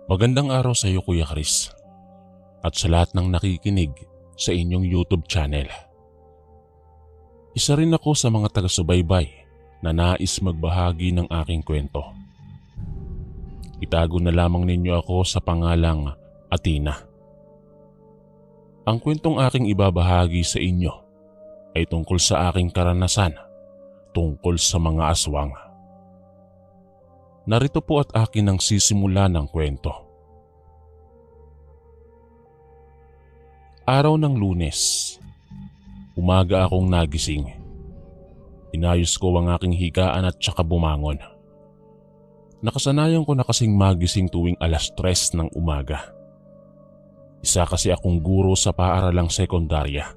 Magandang araw sa iyo Kuya Chris at sa lahat ng nakikinig sa inyong YouTube channel. Isa rin ako sa mga taga-subaybay na nais magbahagi ng aking kwento. Itago na lamang ninyo ako sa pangalang Athena. Ang kwentong aking ibabahagi sa inyo ay tungkol sa aking karanasan tungkol sa mga aswang. Narito po at akin ang sisimula ng kwento. Araw ng Lunes. Umaga akong nagising. Inayos ko ang aking higaan at saka bumangon. Nakasanayan ko na kasing magising tuwing 3:00 ng umaga. Isa kasi akong guro sa paaralang sekundarya.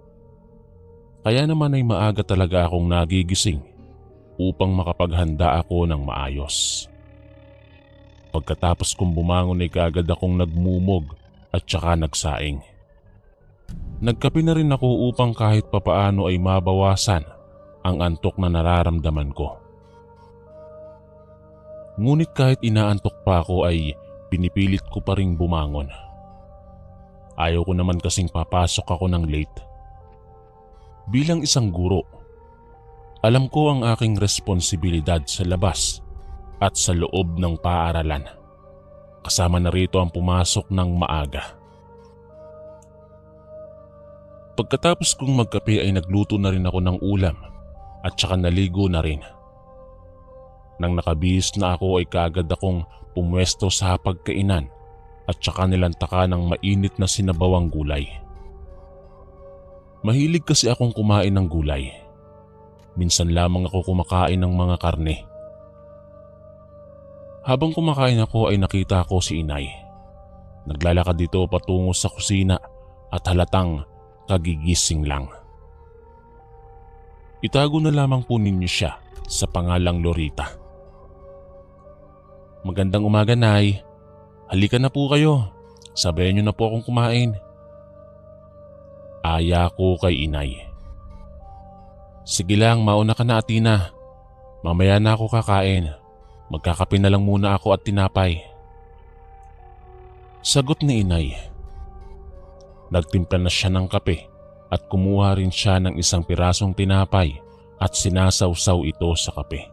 Kaya naman ay maaga talaga akong nagigising upang makapaghanda ako ng maayos. Pagkatapos kong bumangon ay kaagad akong nagmumog at saka nagsaing. Nagkape na rin ako upang kahit papaano ay mabawasan ang antok na nararamdaman ko. Ngunit kahit inaantok pa ako ay pinipilit ko pa ring bumangon. Ayaw ko naman kasing papasok ako ng late. Bilang isang guro, alam ko ang aking responsibilidad sa labas at sa loob ng paaralan. Kasama na rito ang pumasok ng maaga. Pagkatapos kong magkape ay nagluto na rin ako ng ulam at saka naligo na rin. Nang nakabihis na ako ay kaagad akong pumwesto sa hapagkainan at saka nilantaka ng mainit na sinabawang gulay. Mahilig kasi akong kumain ng gulay. Minsan lamang ako kumakain ng mga karne. Habang kumakain ako ay nakita ko si inay. Naglalakad dito patungo sa kusina at halatang kagigising lang. Itago na lamang po ninyo siya sa pangalang Lorita. Magandang umaga, Nay. Halika na po kayo. Sabayan niyo na po akong kumain. Aya ko kay inay. Sige lang, mauna ka na, Athena. Mamaya na ako kakain. Magkakape na lang muna ako at tinapay. Sagot ni inay. Nagtimpla na siya ng kape at kumuha rin siya ng isang pirasong tinapay at sinasawsaw ito sa kape.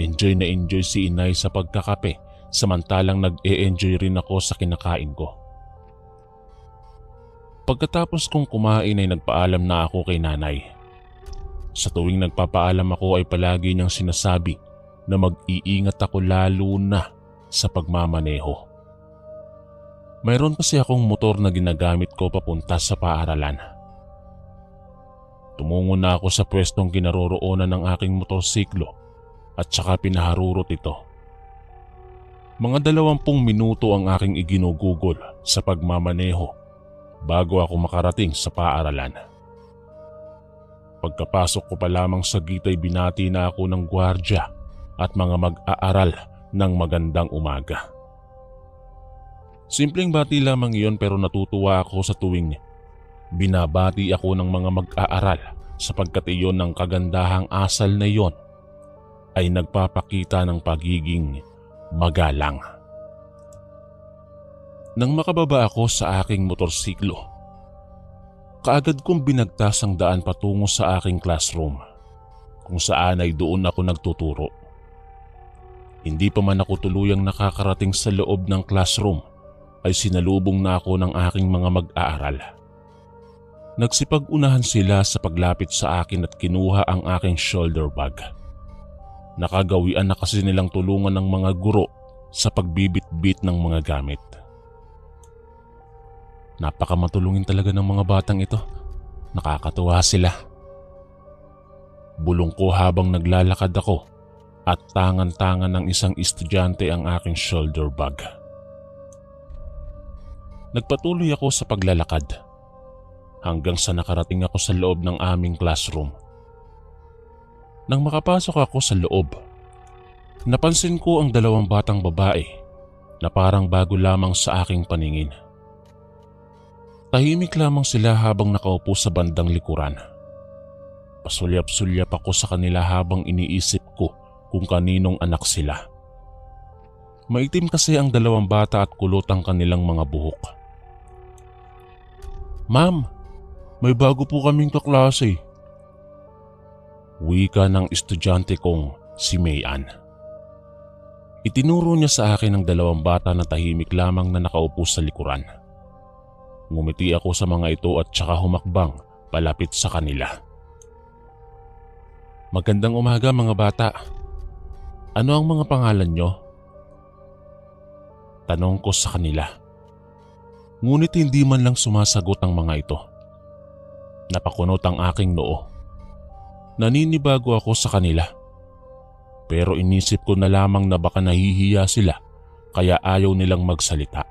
Enjoy na enjoy si inay sa pagkakape samantalang nag-e-enjoy rin ako sa kinakain ko. Pagkatapos kong kumain ay nagpaalam na ako kay nanay. Sa tuwing nagpapaalam ako ay palagi niyang sinasabi na mag-iingat ako lalo na sa pagmamaneho. Mayroon kasi akong motor na ginagamit ko papunta sa paaralan. Tumungo na ako sa pwestong kinaroroonan ng aking motorsiklo at saka pinaharurot ito. Mga 20 minuto ang aking iginugugol sa pagmamaneho bago ako makarating sa paaralan. Pagkapasok ko pa lamang sa gate ay binati na ako ng gwardya at mga mag-aaral ng magandang umaga. Simpleng bati lamang iyon pero natutuwa ako sa tuwing binabati ako ng mga mag-aaral sapagkat iyon ng kagandahang asal na iyon ay nagpapakita ng pagiging magalang. Nang makababa ako sa aking motorsiklo, kaagad kong binagtas ang daan patungo sa aking classroom kung saan ay doon ako nagtuturo. Hindi pa man ako tuluyang nakakarating sa loob ng classroom ay sinalubong na ako ng aking mga mag-aaral. Nagsipag-unahan sila sa paglapit sa akin at kinuha ang aking shoulder bag. Nakagawian na kasi nilang tulungan ng mga guro sa pagbibit-bit ng mga gamit. Napakamatulungin talaga ng mga batang ito. Nakakatuwa sila. Bulong ko habang naglalakad ako at tangan-tangan ng isang estudyante ang aking shoulder bag. Nagpatuloy ako sa paglalakad hanggang sa nakarating ako sa loob ng aming classroom. Nang makapasok ako sa loob, napansin ko ang 2 batang babae na parang bago lamang sa aking paningin. Tahimik lamang sila habang nakaupo sa bandang likuran. Pasulyap-sulyap ako sa kanila habang iniisip ko kung kaninong anak sila. Maitim kasi ang dalawang bata at kulot ang kanilang mga buhok. "Ma'am, may bago po kaming kaklase." Wika ng estudyante kong si Mayan. Itinuro niya sa akin ang dalawang bata na tahimik lamang na nakaupo sa likuran. Ngumiti ako sa mga ito at saka humakbang palapit sa kanila. "Magandang umaga mga bata. Ano ang mga pangalan nyo?" Tanong ko sa kanila. Ngunit hindi man lang sumasagot ang mga ito. Napakunot ang aking noo. Naninibago ako sa kanila. Pero inisip ko na lamang na baka nahihiya sila kaya ayaw nilang magsalita.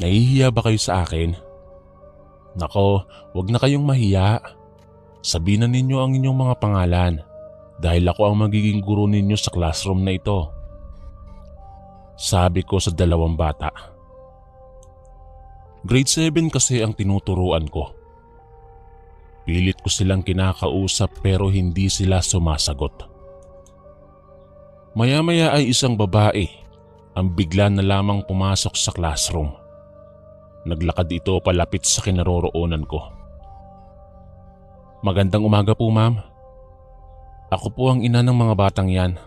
"Nahihiya ba kayo sa akin?" "Nako, wag na kayong mahiya. Sabihin na ninyo ang inyong mga pangalan dahil ako ang magiging guro ninyo sa classroom na ito." Sabi ko sa dalawang bata. Grade 7 kasi ang tinuturuan ko. Pilit ko silang kinakausap pero hindi sila sumasagot. Maya-maya ay isang babae ang bigla na lamang pumasok sa classroom. Naglakad ito palapit sa kinaroroonan ko. "Magandang umaga po ma'am. Ako po ang ina ng mga batang yan.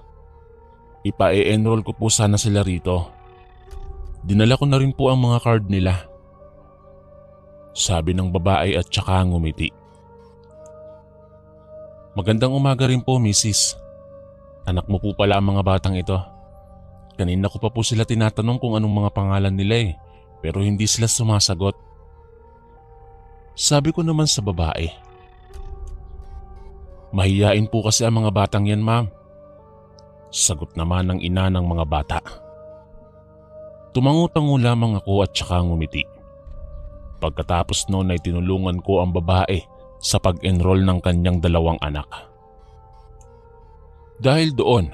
Ipa-e-enroll ko po sana sila rito. Dinala ko na rin po ang mga card nila." Sabi ng babae at saka ngumiti. "Magandang umaga rin po, Mrs. Anak mo po pala ang mga batang ito. Kanina ko pa po sila tinatanong kung anong mga pangalan nila pero hindi sila sumasagot." Sabi ko naman sa babae. "Mahiyain po kasi ang mga batang yan, ma'am." Sagot naman ng ina ng mga bata. Tumango-tango lamang ako at saka ngumiti. Pagkatapos noon ay tinulungan ko ang babae sa pag-enroll ng kanyang dalawang anak. Dahil doon,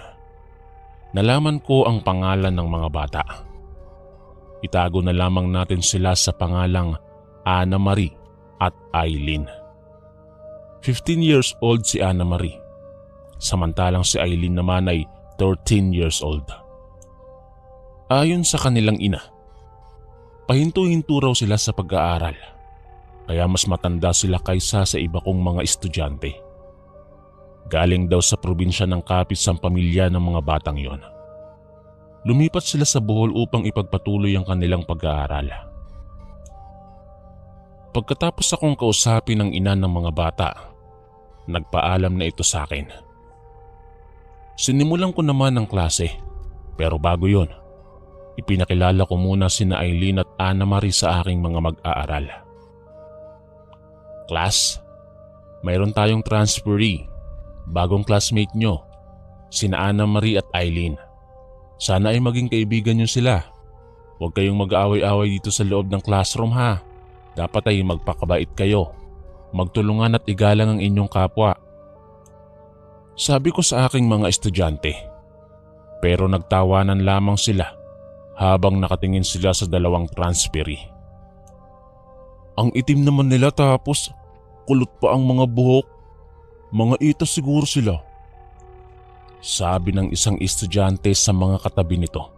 nalaman ko ang pangalan ng mga bata. Itago na lamang natin sila sa pangalang Ana Marie at Eileen. 15 years old si Ana Marie, samantalang si Eileen naman ay 13 years old. Ayon sa kanilang ina, pahinto-hinto raw sila sa pag-aaral, kaya mas matanda sila kaysa sa iba kong mga estudyante. Galing daw sa probinsya ng kapis ang pamilya ng mga batang yon. Lumipat sila sa Bohol upang ipagpatuloy ang kanilang pag-aaral. Pagkatapos akong kausapin ng ina ng mga bata, nagpaalam na ito sa akin. Sinimulan ko naman ang klase, pero bago yon, ipinakilala ko muna sina Eileen at Ana Marie sa aking mga mag-aaral. "Class, mayroon tayong transferee, bagong classmate nyo, sina Ana Marie at Eileen. Sana ay maging kaibigan nyo sila. Huwag kayong mag-aaway-away dito sa loob ng classroom ha. Dapat ay magpakabait kayo, magtulungan at igalang ang inyong kapwa." Sabi ko sa aking mga estudyante, pero nagtawanan lamang sila habang nakatingin sila sa dalawang transferee. "Ang itim naman nila tapos kulot pa ang mga buhok. Mga itas siguro sila." Sabi ng isang estudyante sa mga katabi nito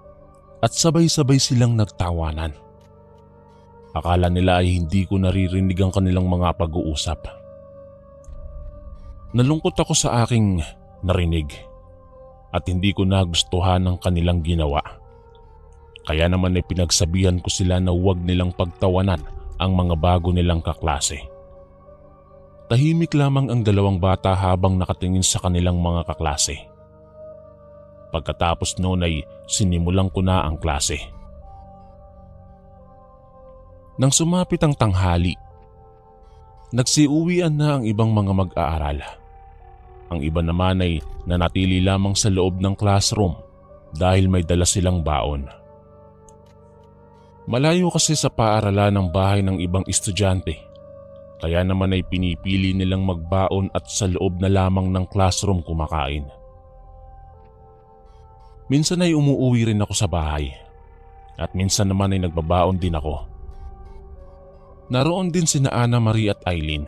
at sabay-sabay silang nagtawanan. Akala nila ay hindi ko naririnig ang kanilang mga pag-uusap. Nalungkot ako sa aking narinig at hindi ko nagustuhan ang kanilang ginawa. Kaya naman ay pinagsabihan ko sila na huwag nilang pagtawanan ang mga bago nilang kaklase. Tahimik lamang ang dalawang bata habang nakatingin sa kanilang mga kaklase. Pagkatapos noon ay sinimulan ko na ang klase. Nang sumapit ang tanghali, nagsiuwian na ang ibang mga mag-aaral. Ang iba naman ay nanatili lamang sa loob ng classroom dahil may dala silang baon. Malayo kasi sa paaralan ng bahay ng ibang estudyante, kaya naman ay pinipili nilang magbaon at sa loob na lamang ng classroom kumakain. Minsan ay umuuwi rin ako sa bahay at minsan naman ay nagbabaon din ako. Naroon din sina Ana Marie at Eileen.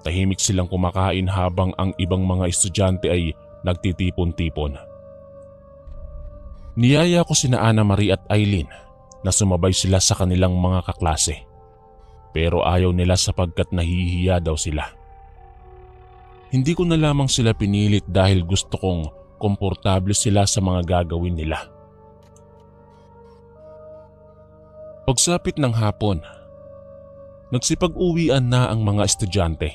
Tahimik silang kumakain habang ang ibang mga estudyante ay nagtitipon-tipon. Niyaya ko sina Ana Marie at Eileen na sumabay sila sa kanilang mga kaklase. Pero ayaw nila sapagkat nahihiya daw sila. Hindi ko na lamang sila pinilit dahil gusto kong komportable sila sa mga gagawin nila. Pagsapit ng hapon, nagsipag-uwian na ang mga estudyante.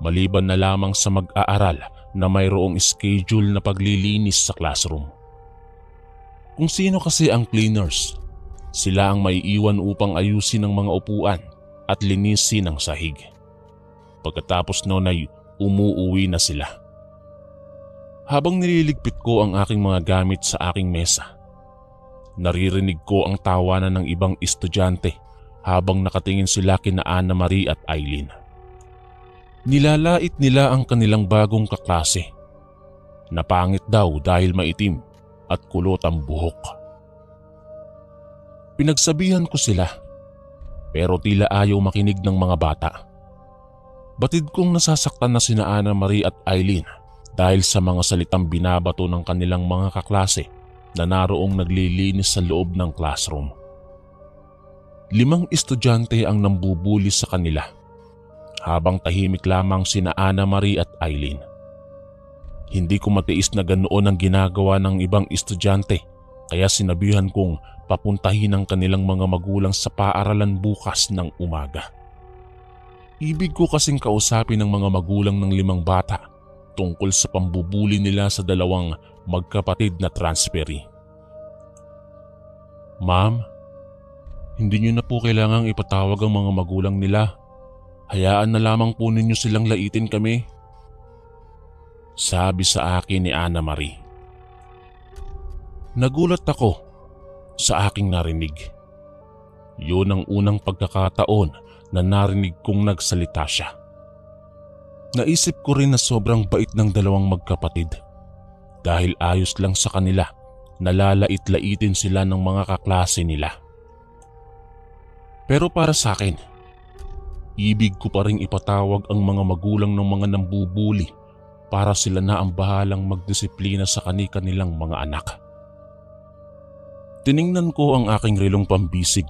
Maliban na lamang sa mag-aaral na mayroong schedule na paglilinis sa classroom. Kung sino kasi ang cleaners, sila ang maiiwan upang ayusin ang mga upuan at linisin ang sahig. Pagkatapos noon ay umuuwi na sila. Habang nililigpit ko ang aking mga gamit sa aking mesa, naririnig ko ang tawanan ng ibang estudyante habang nakatingin sila kina Ana Marie at Eileen. Nilalait nila ang kanilang bagong kaklase. Napangit daw dahil maitim at kulot ang buhok. Pinagsabihan ko sila pero tila ayaw makinig ng mga bata. Batid kong nasasaktan na sina Ana Marie at Eileen dahil sa mga salitang binabato ng kanilang mga kaklase na naroong naglilinis sa loob ng classroom. 5 estudyante ang nambubuli sa kanila habang tahimik lamang sina Ana Marie at Eileen. Hindi ko matiis na ganoon ang ginagawa ng ibang estudyante kaya sinabihan kong papuntahin ang kanilang mga magulang sa paaralan bukas ng umaga. Ibig ko kasing kausapin ng mga magulang ng 5 bata tungkol sa pambubuli nila sa 2 magkapatid na transferee. Ma'am, hindi niyo na po kailangang ipatawag ang mga magulang nila. Hayaan na lamang po ninyo silang laitin kami. Sabi sa akin ni Ana Marie. Nagulat ako sa aking narinig. Yun ang unang pagkakataon na narinig kong nagsalita siya. Naisip ko rin na sobrang bait ng 2 magkapatid dahil ayos lang sa kanila na lalait-laitin sila ng mga kaklase nila. Pero para sa akin, ibig ko pa ring ipatawag ang mga magulang ng mga nambubuli para sila na ang bahalang magdisiplina sa kani-kanilang mga anak. Tiningnan ko ang aking relong pambisig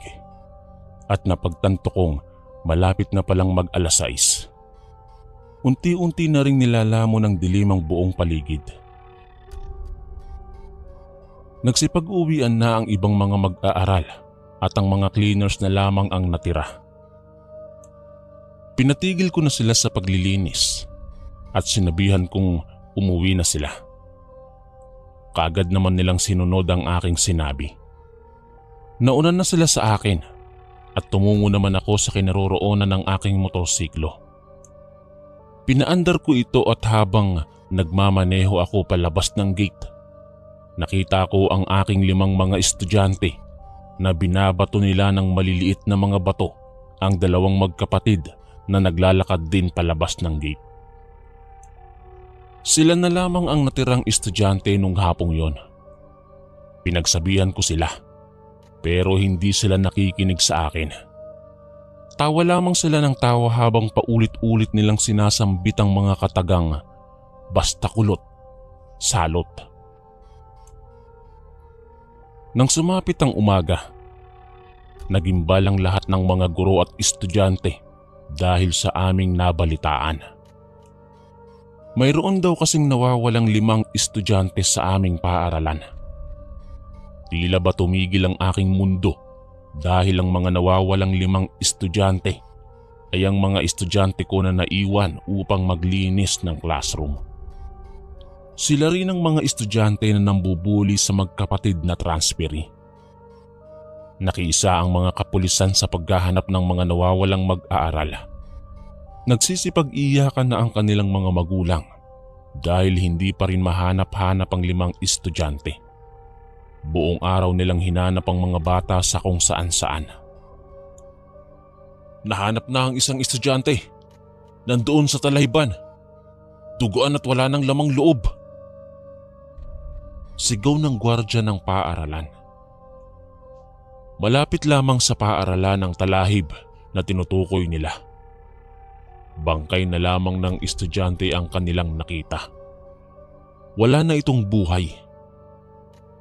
at napagtanto kong malapit na palang mag-alas 6. Unti-unti na ring nilalamon ng dilim ang buong paligid. Nagsipag-uwian na ang ibang mga mag-aaral at ang mga cleaners na lamang ang natira. Pinatigil ko na sila sa paglilinis at sinabihan kong umuwi na sila. Kaagad naman nilang sinunod ang aking sinabi. Nauna na sila sa akin at tumungo naman ako sa kinaroroonan ng aking motorsiklo. Pinaandar ko ito at habang nagmamaneho ako palabas ng gate, nakita ko ang aking 5 mga estudyante na binabato nila ng maliliit na mga bato ang 2 magkapatid na naglalakad din palabas ng gate. Sila na lamang ang natirang estudyante nung hapong yon. Pinagsabihan ko sila pero hindi sila nakikinig sa akin. Tawa lamang sila ng tawa habang paulit-ulit nilang sinasambit ang mga katagang basta kulot, salot. Nang sumapit ang umaga, nagimbal ang lahat ng mga guro at estudyante dahil sa aming nabalitaan. Mayroon daw kasing nawawalang 5 estudyante sa aming paaralan. Tila ba tumigil ang aking mundo dahil ang mga nawawalang 5 estudyante ay ang mga estudyante ko na naiwan upang maglinis ng classroom. Sila rin ang mga estudyante na nambubuli sa magkapatid na transferee. Nakiisa ang mga kapulisan sa paghahanap ng mga nawawalang mag-aaral. Nagsisipag-iyakan na ang kanilang mga magulang dahil hindi pa rin mahanap-hanap ang 5 estudyante. Buong araw nilang hinanap ang mga bata sa kung saan-saan. Nahanap na ang isang estudyante. Nandoon sa talayban. Duguan at wala nang lamang loob. Sigaw ng gwardya ng paaralan. Malapit lamang sa paaralan ang talahib na tinutukoy nila. Bangkay na lamang ng estudyante ang kanilang nakita. Wala na itong buhay.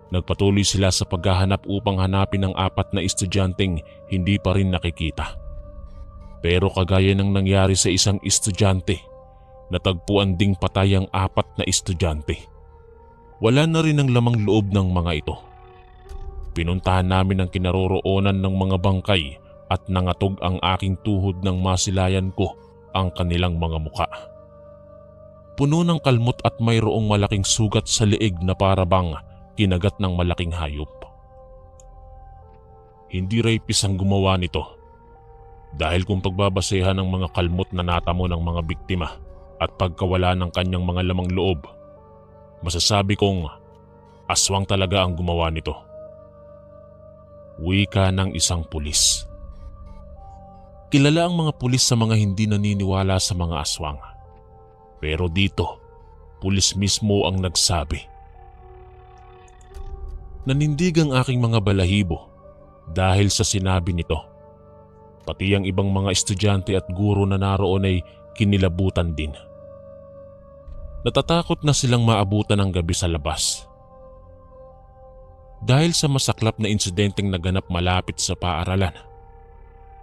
Nagpatuloy sila sa paghahanap upang hanapin ang 4 na estudyanteng hindi pa rin nakikita. Pero kagaya ng nangyari sa isang estudyante, natagpuan ding patay ang 4 na estudyante. Wala na rin ang lamang loob ng mga ito. Pinuntahan namin ang kinaroroonan ng mga bangkay at nangatog ang aking tuhod nang masilayan ko ang kanilang mga muka. Puno ng kalmot at mayroong malaking sugat sa leeg na para bang kinagat ng malaking hayop. Hindi rapist ang gumawa nito, dahil kung pagbabasehan ng mga kalmot na natamo ng mga biktima at pagkawala ng kanyang mga lamang loob, masasabi kong aswang talaga ang gumawa nito. Wika ng isang pulis. Kilala ang mga pulis sa mga hindi naniniwala sa mga aswang. Pero dito, pulis mismo ang nagsabi. Nanindig ang aking mga balahibo dahil sa sinabi nito. Pati ang ibang mga estudyante at guro na naroon ay kinilabutan din. Natatakot na silang maabutan ng gabi sa labas. Dahil sa masaklap na insidenteng naganap malapit sa paaralan,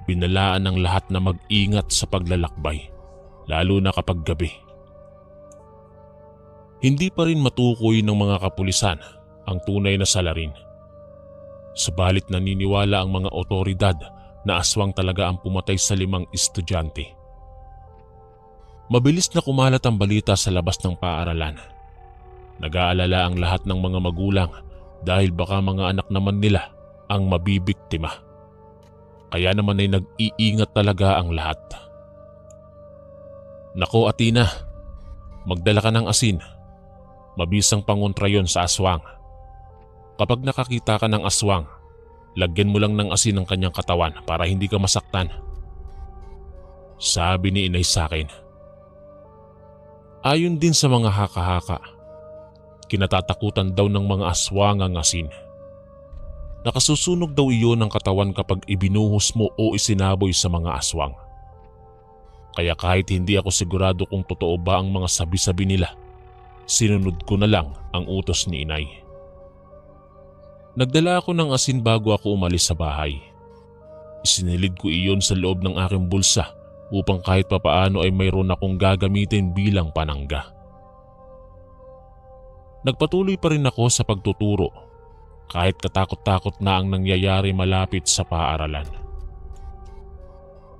binalaan ng lahat na mag-ingat sa paglalakbay, lalo na kapag gabi. Hindi pa rin matukoy ng mga kapulisan ang tunay na salarin. Subalit naniniwala ang mga otoridad na aswang talaga ang pumatay sa 5 estudyante. Mabilis na kumalat ang balita sa labas ng paaralan. Nag-aalala ang lahat ng mga magulang dahil baka mga anak naman nila ang mabibiktima. Kaya naman ay nag-iingat talaga ang lahat. Nako Athena, magdala ka ng asin. Mabisang pangontra yon sa aswang. Kapag nakakita ka ng aswang, lagyan mo lang ng asin ang kanyang katawan para hindi ka masaktan. Sabi ni inay sa akin. Ayon din sa mga haka-haka, kinatatakutan daw ng mga aswang ang asin. Nakasusunog daw iyon ng katawan kapag ibinuhos mo o isinaboy sa mga aswang. Kaya kahit hindi ako sigurado kung totoo ba ang mga sabi-sabi nila, sinunod ko na lang ang utos ni inay. Nagdala ako ng asin bago ako umalis sa bahay. Isinilid ko iyon sa loob ng aking bulsa upang kahit papaano ay mayroon akong gagamitin bilang panangga. Nagpatuloy pa rin ako sa pagtuturo kahit katakot-takot na ang nangyayari malapit sa paaralan.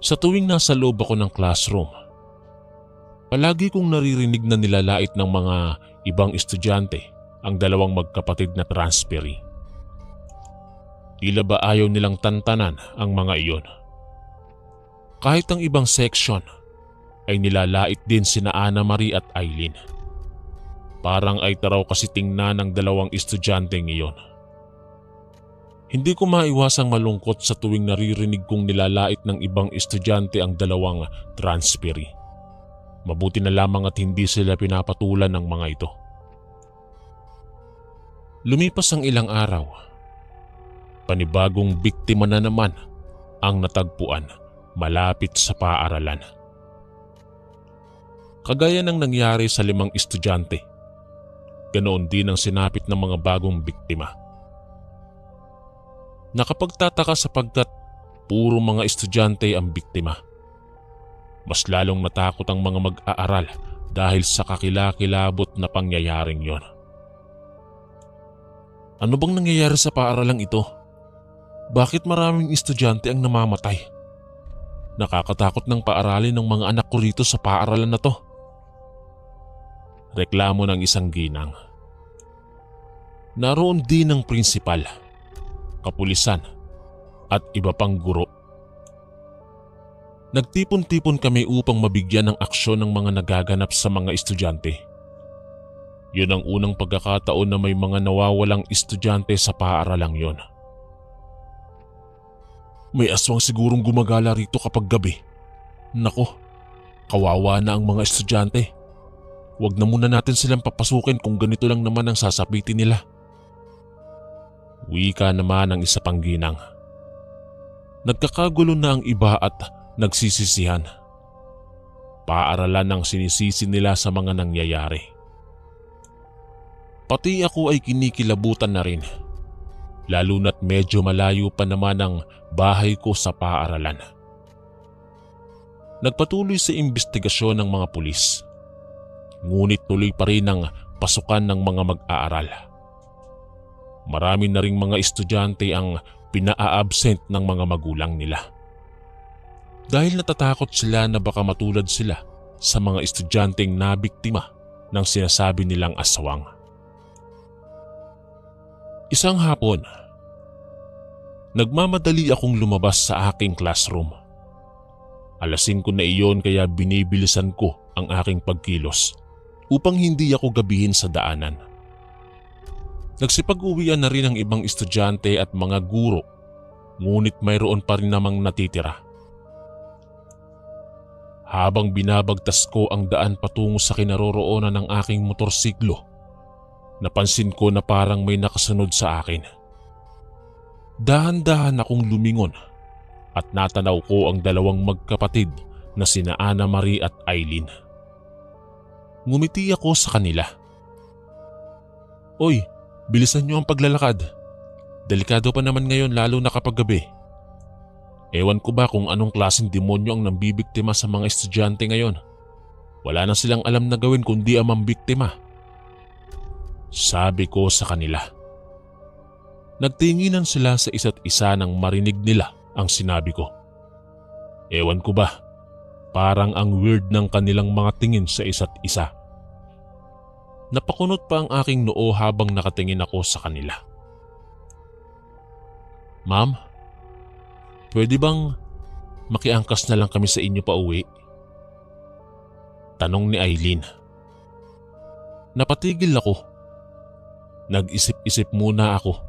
Sa tuwing nasa loob ako ng classroom, palagi kong naririnig na nilalait ng mga ibang estudyante ang 2 magkapatid na transferee. Tila ba ayaw nilang tantanan ang mga iyon. Kahit ang ibang section ay nilalait din sina Ana Marie at Eileen. Parang ay taraw kasi tingnan ng 2 estudyanteng iyon. Hindi ko maiwasang malungkot sa tuwing naririnig kong nilalait ng ibang estudyante ang 2 transferee. Mabuti na lamang at hindi sila pinapatulan ng mga ito. Lumipas ang ilang araw. Panibagong biktima na naman ang natagpuan malapit sa paaralan. Kagaya ng nangyari sa 5 estudyante, ganoon din ang sinapit ng mga bagong biktima. Nakapagtataka sapagkat puro mga estudyante ang biktima. Mas lalong natakot ang mga mag-aaral dahil sa kakilakilabot na pangyayaring yon. Ano bang nangyayari sa paaralang ito? Bakit maraming estudyante ang namamatay? Nakakatakot ng paaralin ng mga anak ko rito sa paaralan na to. Reklamo ng isang ginang. Naroon din ang prinsipal, kapulisan at iba pang guro. Nagtipon-tipon kami upang mabigyan ng aksyon ng mga nagaganap sa mga estudyante. Yun ang unang pagkakataon na may mga nawawalang estudyante sa paaralang yon. May aswang sigurong gumagala rito kapag gabi. Nako, kawawa na ang mga estudyante. Huwag na muna natin silang papasukin kung ganito lang naman ang sasapitin nila. Wika naman ang isa pang ginang. Nagkakagulo na ang iba at nagsisisihan. Paaralan ang sinisisi nila sa mga nangyayari. Pati ako ay kinikilabutan na rin, lalo na't medyo malayo pa naman ang bahay ko sa paaralan. Nagpatuloy sa imbestigasyon ng mga pulis, ngunit tuloy pa rin ang pasukan ng mga mag-aaral. Marami na ring mga estudyante ang pinaa-absent ng mga magulang nila. Dahil natatakot sila na baka matulad sila sa mga estudyanteng nabiktima ng sinasabi nilang aswang. Isang hapon, nagmamadali akong lumabas sa aking classroom. Alas 5 na iyon kaya binibilisan ko ang aking pagkilos upang hindi ako gabihin sa daanan. Nagsipag-uwian na rin ang ibang estudyante at mga guro, ngunit mayroon pa rin namang natitira. Habang binabagtas ko ang daan patungo sa kinaroroonan ng aking motorsiklo, napansin ko na parang may nakasunod sa akin. Dahan-dahan akong lumingon at natanaw ko ang dalawang magkapatid na sina Ana Marie at Eileen. Ngumiti ako sa kanila. "Oy, bilisan niyo ang paglalakad. Delikado pa naman ngayon lalo na kapag gabi." Ewan ko ba kung anong klaseng demonyo ang nambibiktima sa mga estudyante ngayon. Wala na silang alam na gawin kundi ang mambiktima. Sabi ko sa kanila. Nagtinginan sila sa isa't isa nang marinig nila ang sinabi ko. Ewan ko ba, parang ang weird ng kanilang mga tingin sa isa't isa. Napakunot pa ang aking noo habang nakatingin ako sa kanila. "Ma'am, pwede bang makiangkas na lang kami sa inyo pa uwi?" Tanong ni Eileen. Napatigil ako. Nag-isip-isip muna ako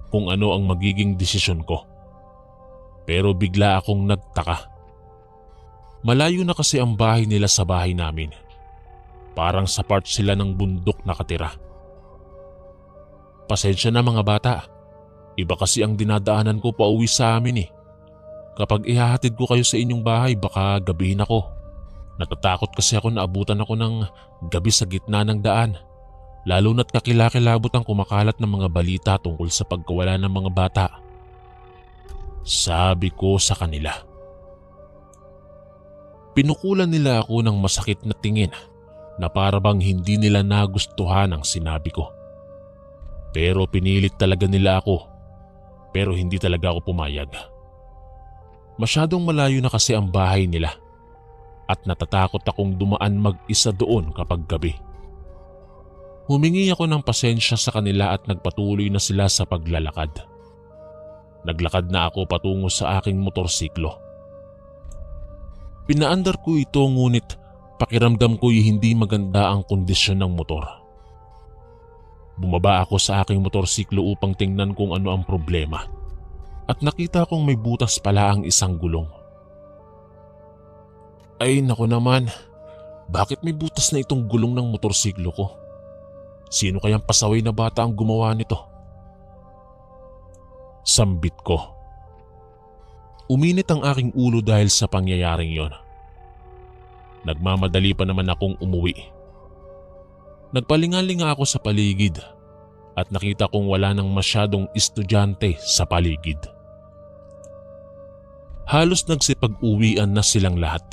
kung ano ang magiging desisyon ko. Pero bigla akong nagtaka. Malayo na kasi ang bahay nila sa bahay namin. Parang sa part sila ng bundok nakatira. Pasensya na mga bata. Iba kasi ang dinadaanan ko pa uwi sa amin eh. Kapag ihahatid ko kayo sa inyong bahay baka gabihin ako. Natatakot kasi ako na abutan ako ng gabi sa gitna ng daan. Lalo na't kakilakilabot ang kumakalat ng mga balita tungkol sa pagkawala ng mga bata. Sabi ko sa kanila. Pinukulan nila ako ng masakit na tingin na parabang hindi nila nagustuhan ang sinabi ko. Pero pinilit talaga nila ako. Pero hindi talaga ako pumayag. Masyadong malayo na kasi ang bahay nila at natatakot akong dumaan mag-isa doon kapag gabi. Humingi ako ng pasensya sa kanila at nagpatuloy na sila sa paglalakad. Naglakad na ako patungo sa aking motorsiklo. Pinaandar ko ito ngunit pakiramdam ko'y hindi maganda ang kondisyon ng motor. Bumaba ako sa aking motorsiklo upang tingnan kung ano ang problema at nakita kong may butas pala ang isang gulong. Ay naku naman, bakit may butas na itong gulong ng motorsiklo ko? Sino kayang pasaway na bata ang gumawa nito? Sambit ko. Uminit ang aking ulo dahil sa pangyayaring yon. Nagmamadali pa naman akong umuwi. Nagpalingalinga ako sa paligid at nakita kong wala nang masyadong estudyante sa paligid. Halos nagsipag-uwian na silang lahat.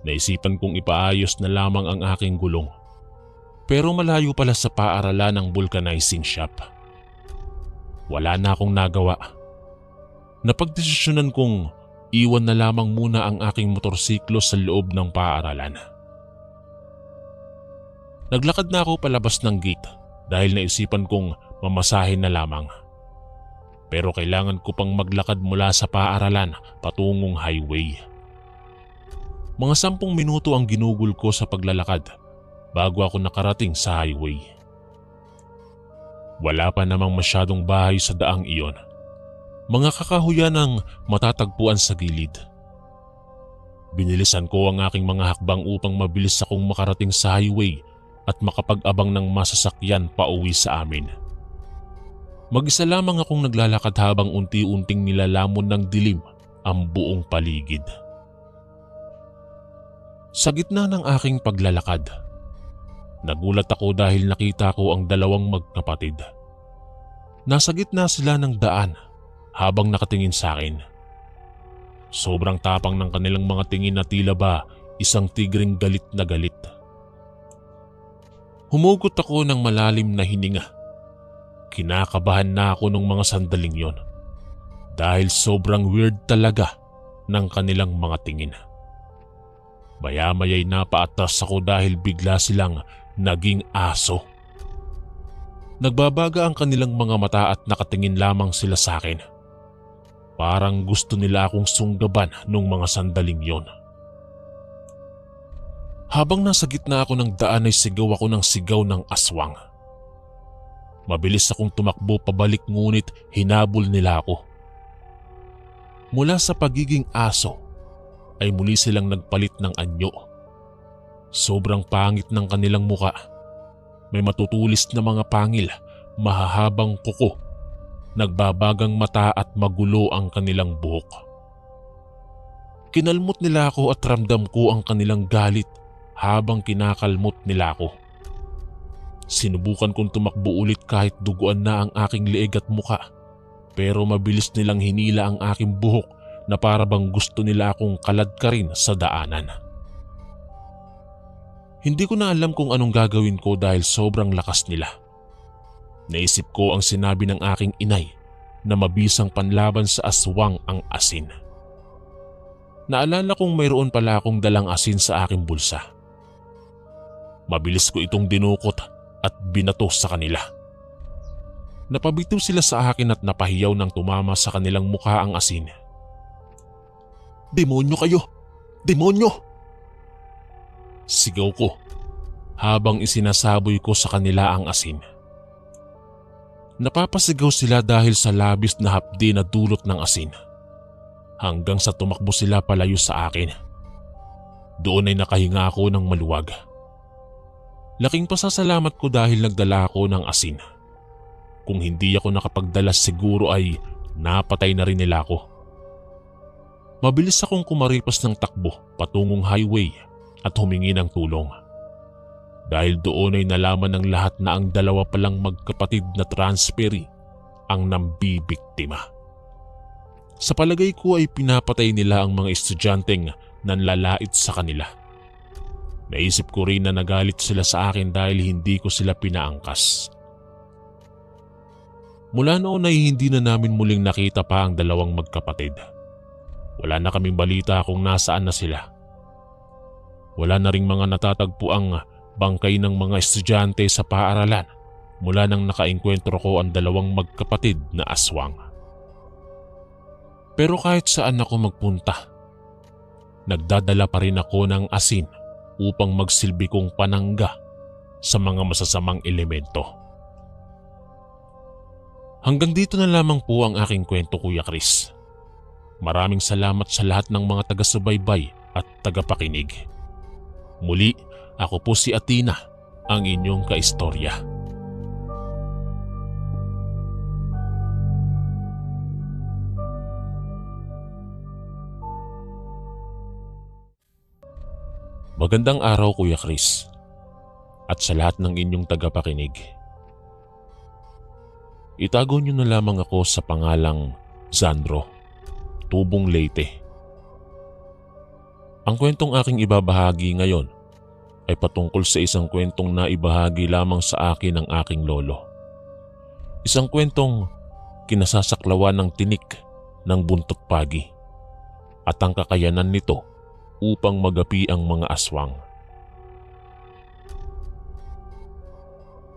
Naisipan kong ipaayos na lamang ang aking gulong. Pero malayo pala sa paaralan ng vulcanizing shop. Wala na akong nagawa. Napagdesisyonan kong iwan na lamang muna ang aking motorsiklo sa loob ng paaralan. Naglakad na ako palabas ng gate dahil naisipan kong mamasahin na lamang. Pero kailangan ko pang maglakad mula sa paaralan patungong highway. Mga 10 minuto ang ginugol ko sa paglalakad bago ako nakarating sa highway. Wala pa namang masyadong bahay sa daang iyon. Mga kakahuyan ang matatagpuan sa gilid. Binilisan ko ang aking mga hakbang upang mabilis akong makarating sa highway at makapag-abang ng masasakyan pa uwi sa amin. Mag-isa lamang akong naglalakad habang unti-unting nilalamon ng dilim ang buong paligid. Sa gitna ng aking paglalakad, Nagulat ako dahil nakita ko ang dalawang magkapatid. Nasa gitna sila ng daan habang nakatingin sa akin. Sobrang tapang ng kanilang mga tingin na tila ba isang tigring galit na galit. Humugot ako ng malalim na hininga. Kinakabahan na ako nung mga sandaling yon dahil sobrang weird talaga ng kanilang mga tingin. Maya-maya'y napaatras ako dahil bigla silang naging aso. Nagbabaga ang kanilang mga mata at nakatingin lamang sila sa akin. Parang gusto nila akong sunggaban nung mga sandaling yon. Habang nasa gitna ako ng daan ay sigaw ako ng sigaw ng aswang. Mabilis akong tumakbo pabalik ngunit hinabol nila ako. Mula sa pagiging aso ay muli silang nagpalit ng anyo. Sobrang pangit ng kanilang muka. May matutulis na mga pangil, mahahabang kuko, nagbabagang mata at magulo ang kanilang buhok. Kinalmot nila ako at ramdam ko ang kanilang galit habang kinakalmot nila ako. Sinubukan kong tumakbo ulit kahit duguan na ang aking leeg at muka, pero mabilis nilang hinila ang aking buhok na para bang gusto nila akong kaladkarin sa daanan. Hindi ko na alam kung anong gagawin ko dahil sobrang lakas nila. Naisip ko ang sinabi ng aking inay na mabisang panlaban sa aswang ang asin. Naalala kong mayroon pala akong dalang asin sa aking bulsa. Mabilis ko itong dinukot at binato sa kanila. Napabitiw sila sa akin at napahiyaw nang tumama sa kanilang mukha ang asin. "Demonyo kayo! Demonyo!" Sigaw ko habang isinasaboy ko sa kanila ang asin. Napapasigaw sila dahil sa labis na hapdi na dulot ng asin. Hanggang sa tumakbo sila palayo sa akin. Doon ay nakahinga ako ng maluwag. Laking pasasalamat ko dahil nagdala ako ng asin. Kung hindi ako nakapagdala siguro ay napatay na rin nila ako. Mabilis akong kumaripas ng takbo patungong highway at humingi ng tulong. Dahil doon ay nalaman ng lahat na ang dalawa palang magkapatid na transferi ang nambibiktima. Sa palagay ko ay pinapatay nila ang mga estudyanteng nanlalait sa kanila. Naisip ko rin na nagalit sila sa akin dahil hindi ko sila pinaangkas. Mula noon ay hindi na namin muling nakita pa ang dalawang magkapatid. Wala na kaming balita kung nasaan na sila. Wala na ring mga natatagpo ang bangkay ng mga estudyante sa paaralan mula nang nakaengkwentro ko ang dalawang magkapatid na aswang. Pero kahit saan ako magpunta, nagdadala pa rin ako ng asin upang magsilbi kong panangga sa mga masasamang elemento. Hanggang dito na lamang po ang aking kwento, Kuya Chris. Maraming salamat sa lahat ng mga taga-subaybay at tagapakinig. Muli, ako po si Athena, ang inyong kaistorya. Magandang araw, Kuya Chris, at sa lahat ng inyong tagapakinig. Itago niyo na lamang ako sa pangalang Zandro, Tubong Leyte. Ang kwentong aking ibabahagi ngayon ay patungkol sa isang kwentong naibahagi lamang sa akin ng aking lolo. Isang kwentong kinasasaklawan ng tinik ng buntot pagi at ang kakayanan nito upang magapi ang mga aswang.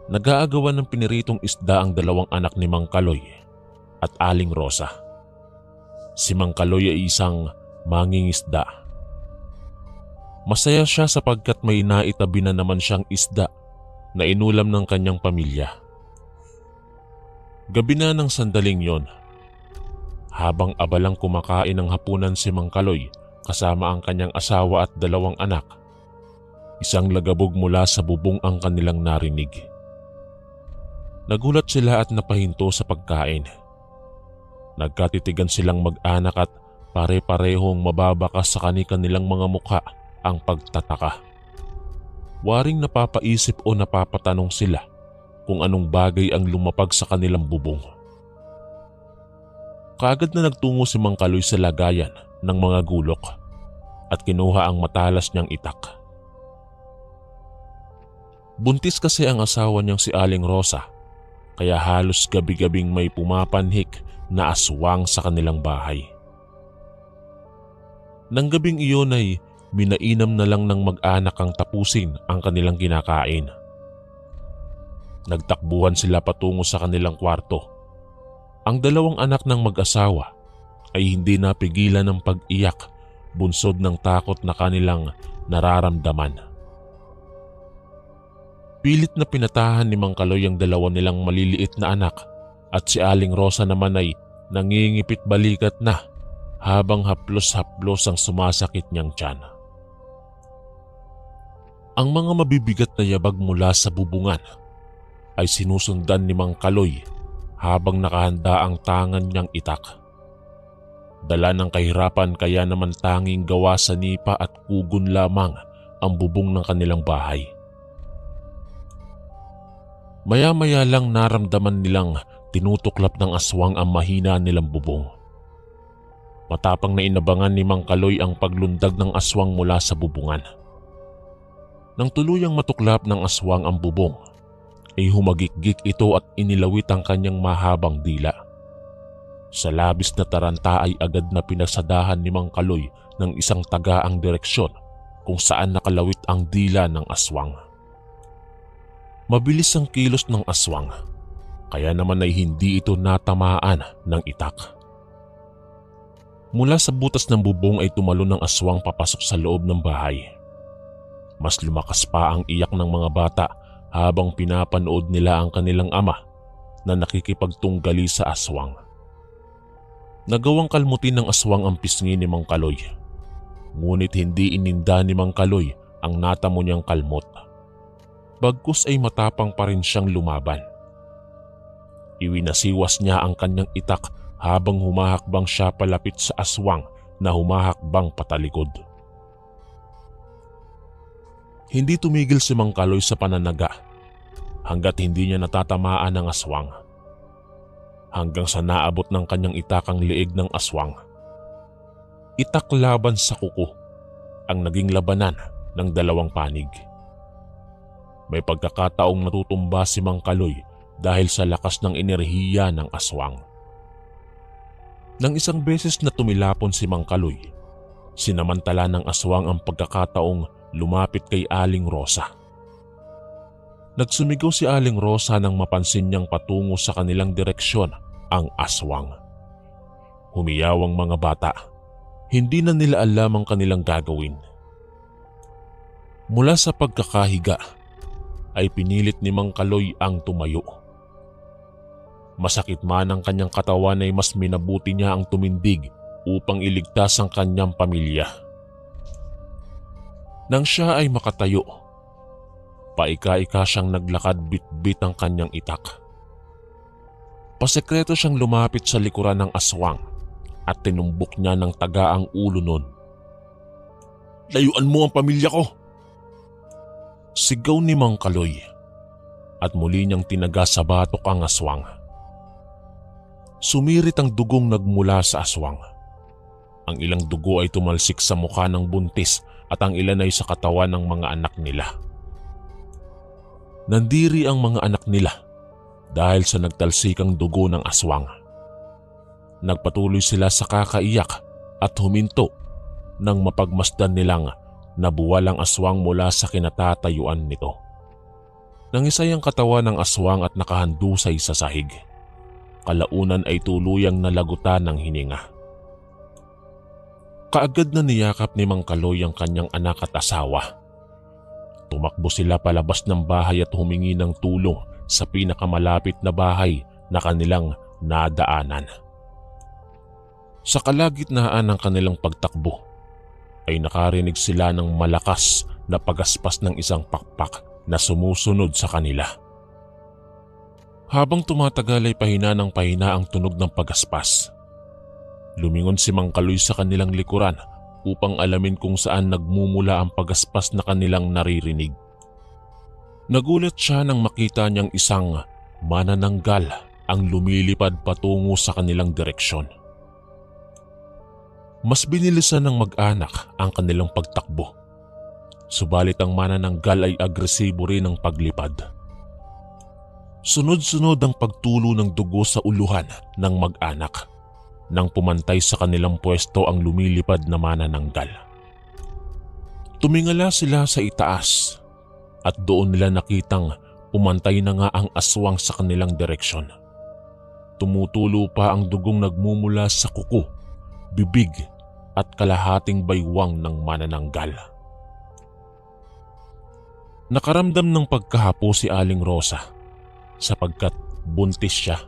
Nag-aagawan ng piniritong isda ang dalawang anak ni Mang Kaloy at Aling Rosa. Si Mang Kaloy ay isang mangingisda. Masaya siya sapagkat may naitabi na naman siyang isda na inulam ng kanyang pamilya. Gabi na ng sandaling yon. Habang abalang kumakain ng hapunan si Mang Kaloy kasama ang kanyang asawa at dalawang anak, isang lagabog mula sa bubong ang kanilang narinig. Nagulat sila at napahinto sa pagkain. Nagkatitigan silang mag-anak at pare-parehong mababakas sa kanilang mga mukha ang pagtataka. waring napapaisip o napapatanong sila kung anong bagay ang lumapag sa kanilang bubong. Kaagad na nagtungo si Mang Kaloy sa lagayan ng mga gulok at kinuha ang matalas niyang itak. Buntis kasi ang asawa niyang si Aling Rosa, kaya halos gabi-gabing may pumapanhik na aswang sa kanilang bahay. Nang gabing iyon ay minainam na lang ng mag-anak ang tapusin ang kanilang kinakain. Nagtakbuhan sila patungo sa kanilang kwarto. Ang dalawang anak ng mag-asawa ay hindi napigilan ng pag-iyak, bunsod ng takot na kanilang nararamdaman. Pilit na pinatahan ni Mang Kaloy ang dalawa nilang maliliit na anak at si Aling Rosa naman ay nangingipit balikat na habang haplos-haplos ang sumasakit niyang tiyan. Ang mga mabibigat na yabag mula sa bubungan ay sinusundan ni Mang Kaloy habang nakahanda ang tangan niyang itak. Dala ng kahirapan kaya naman tanging gawa sa nipa at kugon lamang ang bubong ng kanilang bahay. Maya-maya lang naramdaman nilang tinutuklap ng aswang ang mahina nilang bubong. Matapang na inabangan ni Mang Kaloy ang paglundag ng aswang mula sa bubungan. Nang tuluyang matuklap ng aswang ang bubong, ay humagikgik ito at inilawit ang kanyang mahabang dila. Sa labis na taranta ay agad na pinasadahan ni Mang Kaloy ng isang tagaang direksyon kung saan nakalawit ang dila ng aswang. Mabilis ang kilos ng aswang, kaya naman ay hindi ito natamaan ng itak. Mula sa butas ng bubong ay tumalon ng aswang papasok sa loob ng bahay. Mas lumakas pa ang iyak ng mga bata habang pinapanood nila ang kanilang ama na nakikipagtunggali sa aswang. Nagawang kalmutin ng aswang ang pisngi ni Mang Kaloy. Ngunit hindi ininda ni Mang Kaloy ang natamo niyang kalmot. Bagkus ay matapang pa rin siyang lumaban. Iwinasiwas niya ang kanyang itak habang humahakbang siya palapit sa aswang na humahakbang patalikod. Hindi tumigil si Mang Kaloy sa pananaga hanggat hindi niya natatamaan ang aswang. Hanggang sa naabot ng kanyang itak ang liig ng aswang. Itak laban sa kuko ang naging labanan ng dalawang panig. May pagkakataong natutumba si Mang Kaloy dahil sa lakas ng enerhiya ng aswang. Nang isang beses na tumilapon si Mang Kaloy, sinamantala ng aswang ang pagkakataong lumapit kay Aling Rosa. Nagsumigaw si Aling Rosa nang mapansin niyang patungo sa kanilang direksyon ang aswang. Humiyaw ang mga bata. Hindi na nila alam ang kanilang gagawin. Mula sa pagkakahiga ay pinilit ni Mang Kaloy ang tumayo. Masakit man ang kanyang katawan ay mas minabuti niya ang tumindig upang iligtas ang kanyang pamilya. Nang siya ay makatayo, paika-ika siyang naglakad bit-bit ang kanyang itak. Pasekreto siyang lumapit sa likuran ng aswang at tinumbok niya ng taga ang ulo nun. "Layuan mo ang pamilya ko!" Sigaw ni Mang Kaloy at muli niyang tinaga sa batok ang aswang. Sumirit ang dugong nagmula sa aswang. Ang ilang dugo ay tumalsik sa mukha ng buntis at ang ilan ay sa katawan ng mga anak nila. Nandiri ang mga anak nila dahil sa nagtalsikang dugo ng aswang. Nagpatuloy sila sa kakaiyak at huminto nang mapagmasdan nilang nabuwal ang aswang mula sa kinatatayuan nito. Nangisay ang katawan ng aswang at nakahandusay sa sahig. Kalaunan ay tuluyang nalagutan ng hininga. Kaagad na niyakap ni Mang Kaloy ang kanyang anak at asawa. Tumakbo sila palabas ng bahay at humingi ng tulong sa pinakamalapit na bahay na kanilang nadaanan. Sa kalagitnaan ng kanilang pagtakbo ay nakarinig sila ng malakas na pagaspas ng isang pakpak na sumusunod sa kanila. Habang tumatagal ay pahina ng pahina ang tunog ng pagaspas. Lumingon si Mang Kaloy sa kanilang likuran upang alamin kung saan nagmumula ang pagaspas na kanilang naririnig. Nagulat siya nang makita niyang isang manananggal ang lumilipad patungo sa kanilang direksyon. Mas binilisan ng mag-anak ang kanilang pagtakbo. Subalit ang manananggal ay agresibo rin ang paglipad. Sunod-sunod ang pagtulo ng dugo sa uluhan ng mag-anak nang pumantay sa kanilang pwesto ang lumilipad na manananggal. Tumingala sila sa itaas at doon nila nakitang pumantay na nga ang aswang sa kanilang direksyon. Tumutulo pa ang dugong nagmumula sa kuko, bibig at kalahating baywang ng manananggal. Nakaramdam ng pagkahapo si Aling Rosa sapagkat buntis siya.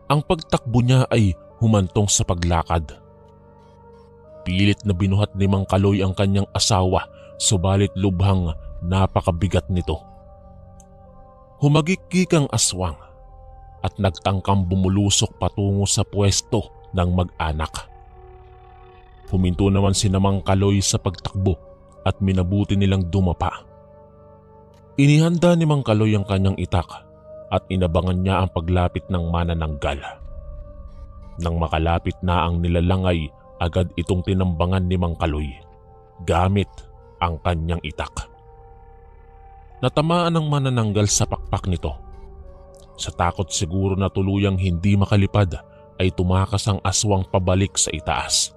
Ang pagtakbo niya ay humantong sa paglakad. Pilit na binuhat ni Mang Kaloy ang kanyang asawa, subalit lubhang napakabigat nito. Humagikik ang aswang at nagtangkang bumulusok patungo sa pwesto ng mag-anak. Huminto naman si Mang Kaloy sa pagtakbo at minabuti nilang dumapa. Inihanda ni Mang Kaloy ang kanyang itak at inabangan niya ang paglapit ng manananggal. Nang makalapit na ang nilalang ay agad itong tinambangan ni Mang Kaloy gamit ang kanyang itak. Natamaan ang manananggal sa pakpak nito. Sa takot siguro na tuluyang hindi makalipad ay tumakas ang aswang pabalik sa itaas.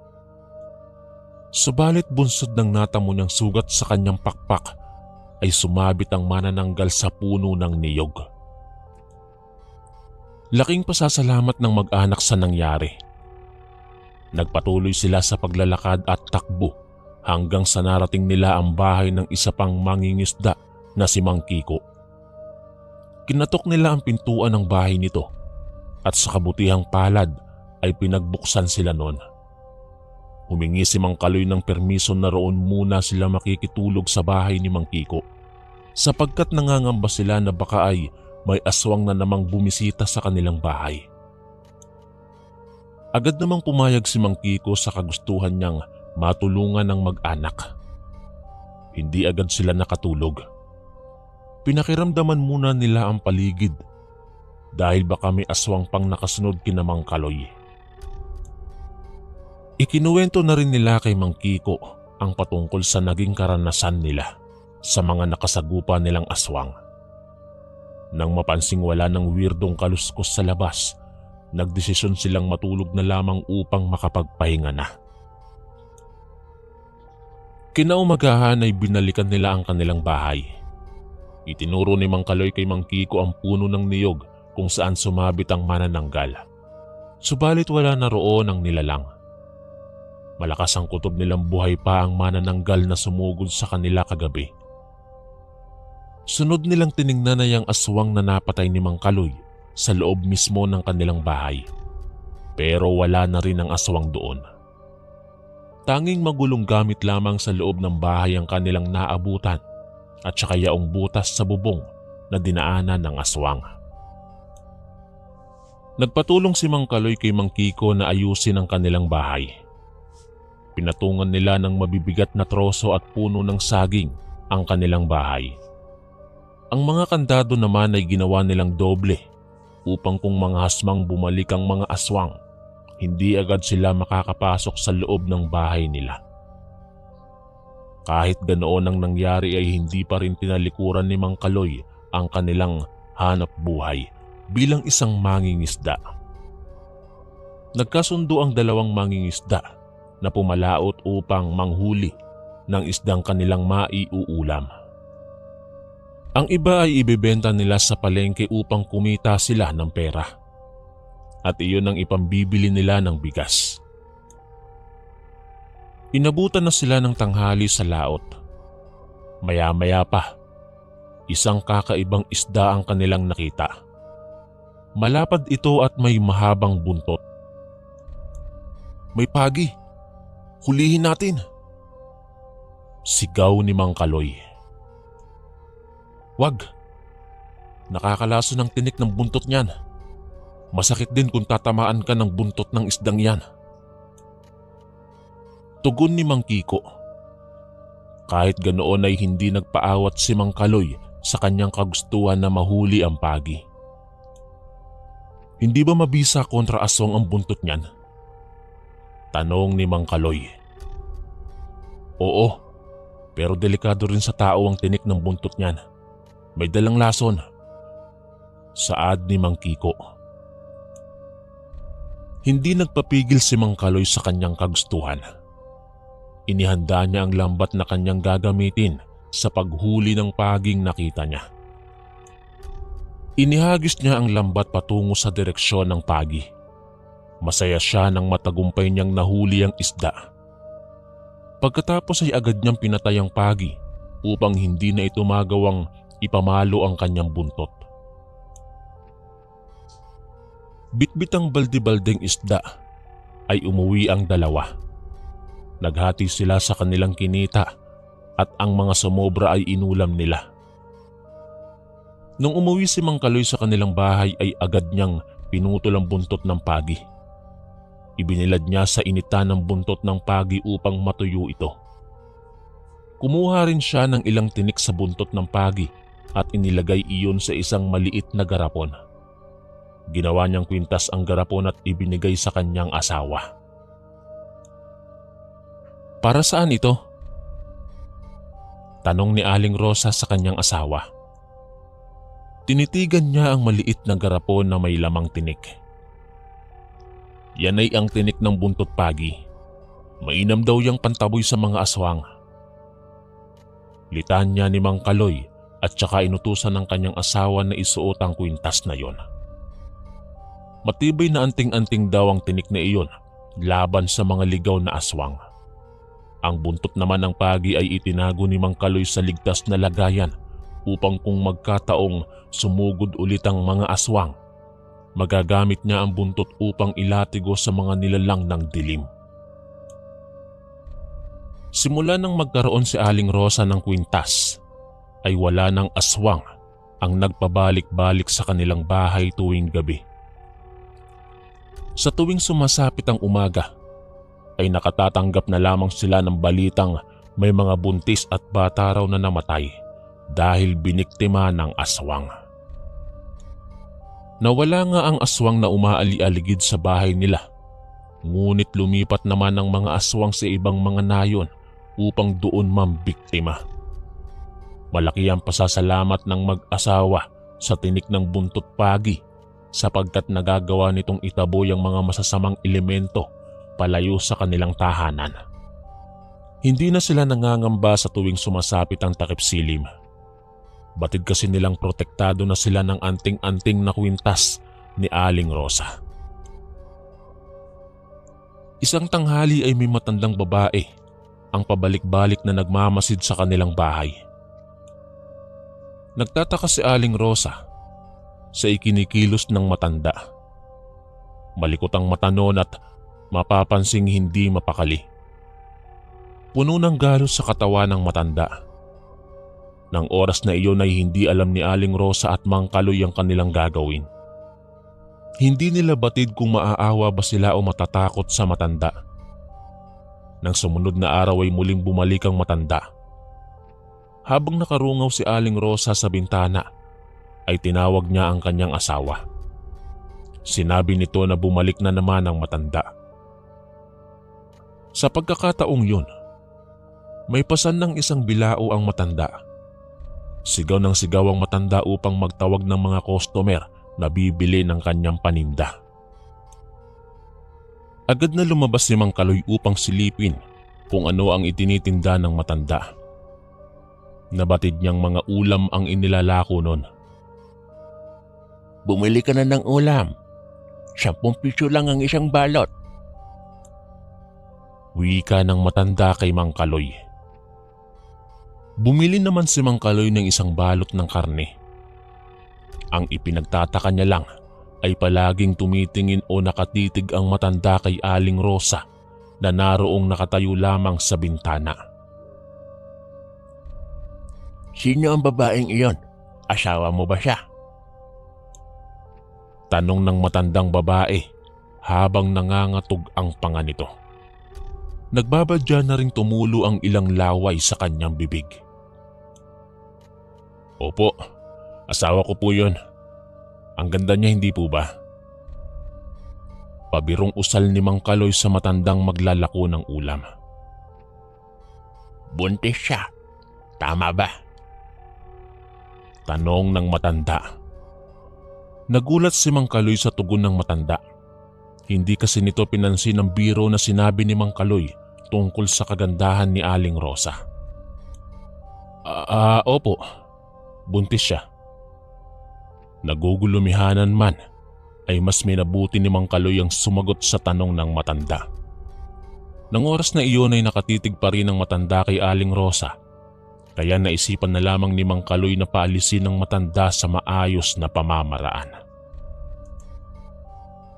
Subalit bunsod ng natamo niyang sugat sa kanyang pakpak ay sumabit ang manananggal sa puno ng niyog. Laking pasasalamat ng mag-anak sa nangyari. Nagpatuloy sila sa paglalakad at takbo hanggang sa narating nila ang bahay ng isa pang mangingisda na si Mang Kiko. Kinatok nila ang pintuan ng bahay nito at sa kabutihang palad ay pinagbuksan sila noon. Humingi si Mang Kaloy ng permiso na roon muna sila makikitulog sa bahay ni Mang Kiko sapagkat nangangamba sila na baka ay may aswang na namang bumisita sa kanilang bahay. Agad namang pumayag si Mang Kiko sa kagustuhan niyang matulungan ng mag-anak. Hindi agad sila nakatulog. Pinakiramdaman muna nila ang paligid dahil baka may aswang pang nakasunod kina Mang Kaloy. Ikinuwento na rin nila kay Mang Kiko ang patungkol sa naging karanasan nila sa mga nakasagupa nilang aswang. Nang mapansing wala ng weirdong kaluskos sa labas, nagdesisyon silang matulog na lamang upang makapagpahinga na. Kinaumagahan ay binalikan nila ang kanilang bahay. Itinuro ni Mang Kaloy kay Mang Kiko ang puno ng niyog kung saan sumabit ang manananggal. Subalit wala na roon ang nilalang. Malakas ang kutob nilang buhay pa ang manananggal na sumugod sa kanila kagabi. Sunod nilang tiningnan na yung aswang na napatay ni Mang Kaloy sa loob mismo ng kanilang bahay. Pero wala na rin ang aswang doon. Tanging magulong gamit lamang sa loob ng bahay ang kanilang naabutan at saka yaong butas sa bubong na dinaanan ng aswang. Nagpatulong si Mang Kaloy kay Mang Kiko na ayusin ang kanilang bahay. Pinatungan nila ng mabibigat na troso at puno ng saging ang kanilang bahay. Ang mga kandado naman ay ginawa nilang doble upang kung mga hasmang bumalik ang mga aswang, hindi agad sila makakapasok sa loob ng bahay nila. Kahit ganoon ang nangyari ay hindi pa rin tinalikuran ni Mang Kaloy ang kanilang hanap buhay bilang isang mangingisda. Nagkasundo ang dalawang mangingisda na pumalaot upang manghuli ng isdang kanilang maiuulam. Ang iba ay ibebenta nila sa palengke upang kumita sila ng pera. At iyon ang ipambibili nila ng bigas. Inabutan na sila ng tanghali sa laot. Maya-maya pa, isang kakaibang isda ang kanilang nakita. Malapad ito at may mahabang buntot. "May pagi! Hulihin natin!" Sigaw ni Mang Kaloy. "Wag! Nakakalaso ng tinik ng buntot niyan. Masakit din kung tatamaan ka ng buntot ng isdang yan." Tugon ni Mang Kiko. Kahit ganoon ay hindi nagpaawat si Mang Kaloy sa kanyang kagustuhan na mahuli ang pagi. Hindi ba mabisa kontra aswang ang buntot niyan? Tanong ni Mang Kaloy. Oo, pero delikado rin sa tao ang tinik ng buntot niyan. May dalang lason. Saad ni Mang Kiko. Hindi nagpapigil si Mang Kaloy sa kanyang kagustuhan. Inihanda niya ang lambat na kanyang gagamitin sa paghuli ng paging nakita niya. Inihagis niya ang lambat patungo sa direksyon ng pagi. Masaya siya nang matagumpay niyang nahuli ang isda. Pagkatapos ay agad niyang pinatay ang pagi upang hindi na ito magawang ipamalo ang kanyang buntot. Bitbit ang balde-baldeng isda ay umuwi ang dalawa. Naghati sila sa kanilang kinita at ang mga sumobra ay inulam nila. Nung umuwi si Mang Kaloy sa kanilang bahay ay agad niyang pinutol ang buntot ng pagi. Ibinilad niya sa initan ng buntot ng pagi upang matuyo ito. Kumuha rin siya ng ilang tinik sa buntot ng pagi at inilagay iyon sa isang maliit na garapon. Ginawa niyang kwintas ang garapon at ibinigay sa kanyang asawa. Para saan ito? Tanong ni Aling Rosa sa kanyang asawa. Tinitigan niya ang maliit na garapon na may lamang tinik. Yan ay ang tinik ng buntot pagi. Mainam daw yang pantaboy sa mga aswang. Litan niya ni Mang Kaloy at saka inutusan ng kanyang asawa na isuot ang kwintas na yon. Matibay na anting-anting daw ang tinik na iyon laban sa mga ligaw na aswang. Ang buntot naman ng pagi ay itinago ni Mang Kaloy sa ligtas na lagayan upang kung magkataong sumugod ulit ang mga aswang, magagamit niya ang buntot upang ilatigo sa mga nilalang ng dilim. Simula nang magkaroon si Aling Rosa ng kwintas, ay wala ng aswang ang nagpabalik-balik sa kanilang bahay tuwing gabi. Sa tuwing sumasapit ang umaga, ay nakatatanggap na lamang sila ng balitang may mga buntis at bata raw na namatay dahil biniktima ng aswang. Nawala nga ang aswang na umaali-aligid sa bahay nila, ngunit lumipat naman ang mga aswang sa ibang mga nayon upang doon mambiktima. Malaki ang pasasalamat ng mag-asawa sa tinik ng buntot pagi sapagkat nagagawa nitong itaboy ang mga masasamang elemento palayo sa kanilang tahanan. Hindi na sila nangangamba sa tuwing sumasapit ang takip silim. Batid kasi nilang protektado na sila ng anting-anting na kwintas ni Aling Rosa. Isang tanghali ay may matandang babae ang pabalik-balik na nagmamasid sa kanilang bahay. Nagtataka si Aling Rosa sa ikinikilos ng matanda. Malikot ang mata noon at mapapansing hindi mapakali. Puno ng galos sa katawan ng matanda. Nang oras na iyon ay hindi alam ni Aling Rosa at Mang Kaloy ang kanilang gagawin. Hindi nila batid kung maaawa ba sila o matatakot sa matanda. Nang sumunod na araw ay muling bumalik ang matanda. Habang nakarungaw si Aling Rosa sa bintana, ay tinawag niya ang kanyang asawa. Sinabi nito na bumalik na naman ang matanda. Sa pagkakataong yun, may pasan ng isang bilao ang matanda. Sigaw ng sigaw ang matanda upang magtawag ng mga customer na bibili ng kanyang paninda. Agad na lumabas si Mang Kaloy upang silipin kung ano ang itinitinda ng matanda. Nabatid niyang mga ulam ang inilalako nun. Bumili ka na ng ulam. 10 piso lang ang isang balot. Wika ng matanda kay Mang Kaloy. Bumili naman si Mang Kaloy ng isang balot ng karne. Ang ipinagtataka niya lang ay palaging tumitingin o nakatitig ang matanda kay Aling Rosa na naroong nakatayo lamang sa bintana. Sino ang babaeng iyon? Asawa mo ba siya? Tanong ng matandang babae habang nangangatog ang panga nito. Nagbabadya na ring tumulo ang ilang laway sa kanyang bibig. Opo, asawa ko po yun. Ang ganda niya, hindi po ba? Pabirong usal ni Mang Kaloy sa matandang maglalako ng ulam. Buntis siya. Tama ba? Tanong ng matanda. Nagulat si Mang Kaloy sa tugon ng matanda. Hindi kasi nito pinansin ang biro na sinabi ni Mang Kaloy tungkol sa kagandahan ni Aling Rosa. Opo, buntis siya. Nagugulumihanan man ay mas minabuti ni Mang Kaloy ang sumagot sa tanong ng matanda. Nang oras na iyon ay nakatitig pa rin ang matanda kay Aling Rosa, kaya naisipan na lamang ni Mang Kaloy na paalisin ng matanda sa maayos na pamamaraan.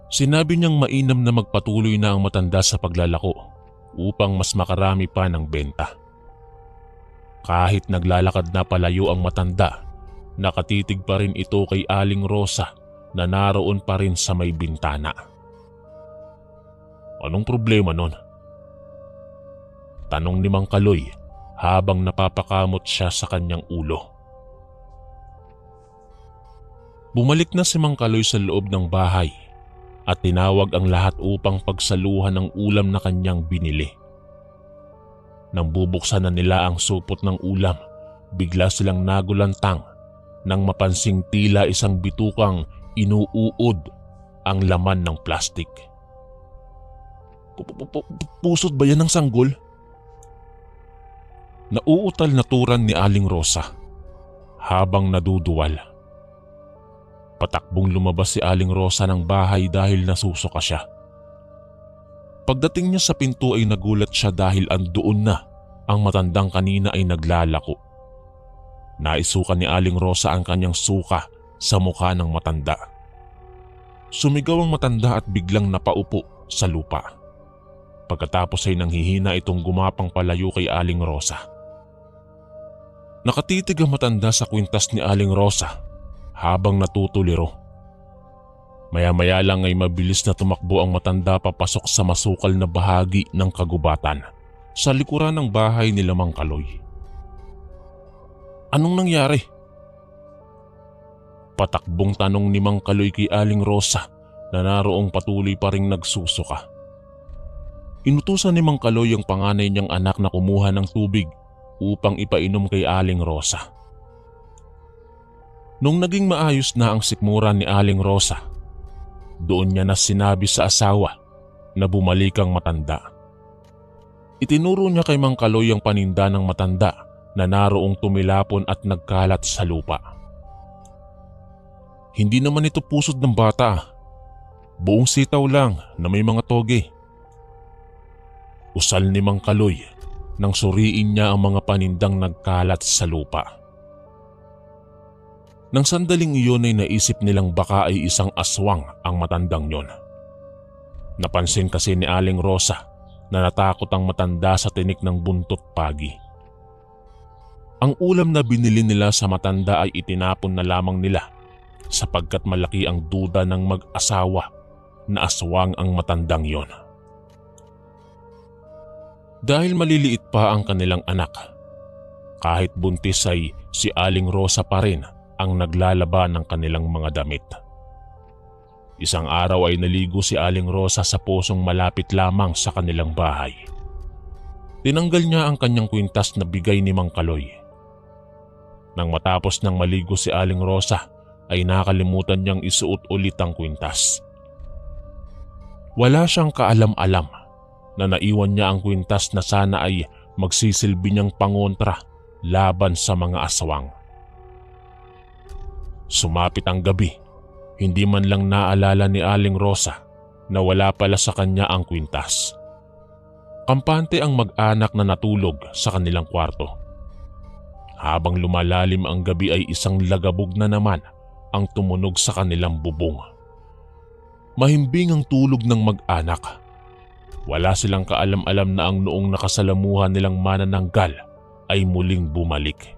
Sinabi niyang mainam na magpatuloy na ang matanda sa paglalako upang mas makarami pa ng benta. Kahit naglalakad na palayo ang matanda, nakatitig pa rin ito kay Aling Rosa na naroon pa rin sa may bintana. Anong problema nun? Tanong ni Mang Kaloy habang napapakamot siya sa kanyang ulo. Bumalik na si Mang Kaloy sa loob ng bahay at tinawag ang lahat upang pagsaluhan ng ulam na kanyang binili. Nang bubuksan na nila ang supot ng ulam, bigla silang nagulantang nang mapansing tila isang bitukang inuuod ang laman ng plastik. Pusot ba yan ng sanggol? Nauutal na turan ni Aling Rosa habang naduduwal. Patakbong lumabas si Aling Rosa ng bahay dahil nasusuka siya. Pagdating niya sa pinto ay nagulat siya dahil andoon na ang matandang kanina ay naglalako. Naisukan ni Aling Rosa ang kanyang suka sa mukha ng matanda. Sumigaw ang matanda at biglang napaupo sa lupa. Pagkatapos ay nanghihina itong gumapang palayo kay Aling Rosa. Nakatitig ang matanda sa kwintas ni Aling Rosa habang natutuliro. Maya-maya lang ay mabilis na tumakbo ang matanda papasok sa masukal na bahagi ng kagubatan sa likuran ng bahay ni Mang Kaloy. Anong nangyari? Patakbong tanong ni Mang Kaloy kay Aling Rosa na naroong patuloy pa ring nagsusuka. Inutusan ni Mang Kaloy ang panganay niyang anak na kumuha ng tubig upang ipainom kay Aling Rosa. Nung naging maayos na ang sikmuran ni Aling Rosa, doon niya na sinabi sa asawa na bumalik ang matanda. Itinuro niya kay Mang Kaloy ang paninda ng matanda na naroong tumilapon at nagkalat sa lupa. Hindi naman ito pusod ng bata. Buong sitaw lang na may mga toge. Usal ni Mang Kaloy nang suriin niya ang mga panindang nagkalat sa lupa. Nang sandaling iyon ay naisip nilang baka ay isang aswang ang matandang yon. Napansin kasi ni Aling Rosa na natakot ang matanda sa tinik ng buntot pagi. Ang ulam na binili nila sa matanda ay itinapon na lamang nila sapagkat malaki ang duda ng mag-asawa na aswang ang matandang yon. Dahil maliliit pa ang kanilang anak, kahit buntis ay si Aling Rosa pa rin ang naglalaba ng kanilang mga damit. Isang araw ay naligo si Aling Rosa sa posong malapit lamang sa kanilang bahay. Tinanggal niya ang kanyang kwintas na bigay ni Mang Kaloy. Nang matapos ng maligo si Aling Rosa ay nakalimutan niyang isuot ulit ang kwintas. Wala siyang kaalam-alam na naiwan niya ang kwintas na sana ay magsisilbi niyang pangontra laban sa mga aswang. Sumapit ang gabi, hindi man lang naalala ni Aling Rosa na wala pala sa kanya ang kwintas. Kampante ang mag-anak na natulog sa kanilang kwarto. Habang lumalalim ang gabi ay isang lagabog na naman ang tumunog sa kanilang bubong. Mahimbing ang tulog ng mag-anak. Wala silang kaalam-alam na ang noong nakasalamuhan nilang manananggal ay muling bumalik.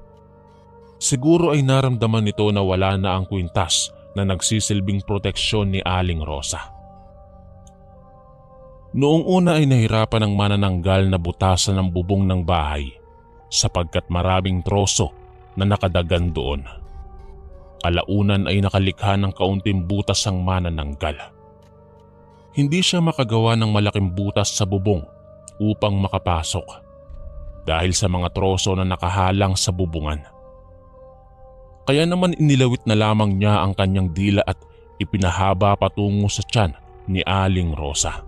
Siguro ay naramdaman nito na wala na ang kwintas na nagsisilbing proteksyon ni Aling Rosa. Noong una ay nahirapan ang manananggal na butasan ng bubong ng bahay sapagkat maraming troso na nakadagan doon. Kalaunan ay nakalikha ng kaunting butas ang manananggal. Hindi siya makagawa ng malaking butas sa bubong upang makapasok dahil sa mga troso na nakahalang sa bubungan. Kaya naman inilawit na lamang niya ang kanyang dila at ipinahaba patungo sa tiyan ni Aling Rosa.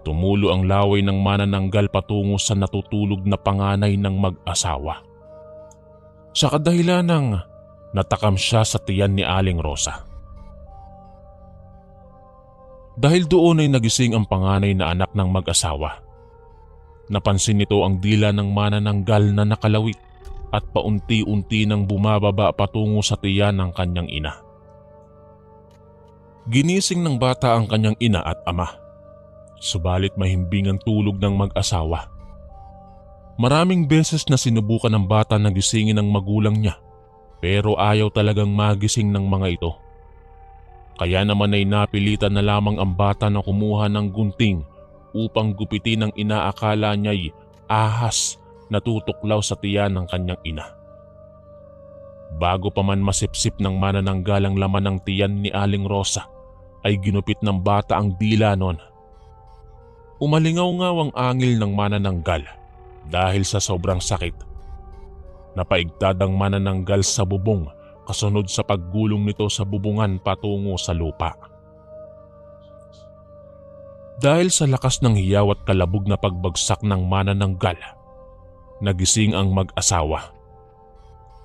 Tumulo ang laway ng manananggal patungo sa natutulog na panganay ng mag-asawa. Sa kadahilan ng natakam siya sa tiyan ni Aling Rosa. Dahil doon ay nagising ang panganay na anak ng mag-asawa. Napansin nito ang dila ng manananggal na nakalawit at paunti-unti nang bumababa patungo sa tiyan ng kanyang ina. Ginising ng bata ang kanyang ina at ama. Subalit mahimbing ang tulog ng mag-asawa. Maraming beses na sinubukan ng bata na gisingin ang magulang niya pero ayaw talagang magising ng mga ito. Kaya naman ay napilitan na lamang ang bata na kumuha ng gunting upang gupitin ang inaakala niya'y ahas na tutuklaw sa tiyan ng kanyang ina. Bago pa man masipsip ng manananggal ang laman ng tiyan ni Aling Rosa ay ginupit ng bata ang dila nun. Umalingaw-ngaw ang angil ng manananggal dahil sa sobrang sakit. Napaigtad ang manananggal sa bubong kasunod sa paggulong nito sa bubungan patungo sa lupa. Dahil sa lakas ng hiyaw at kalabog na pagbagsak ng manananggal, nagising ang mag-asawa.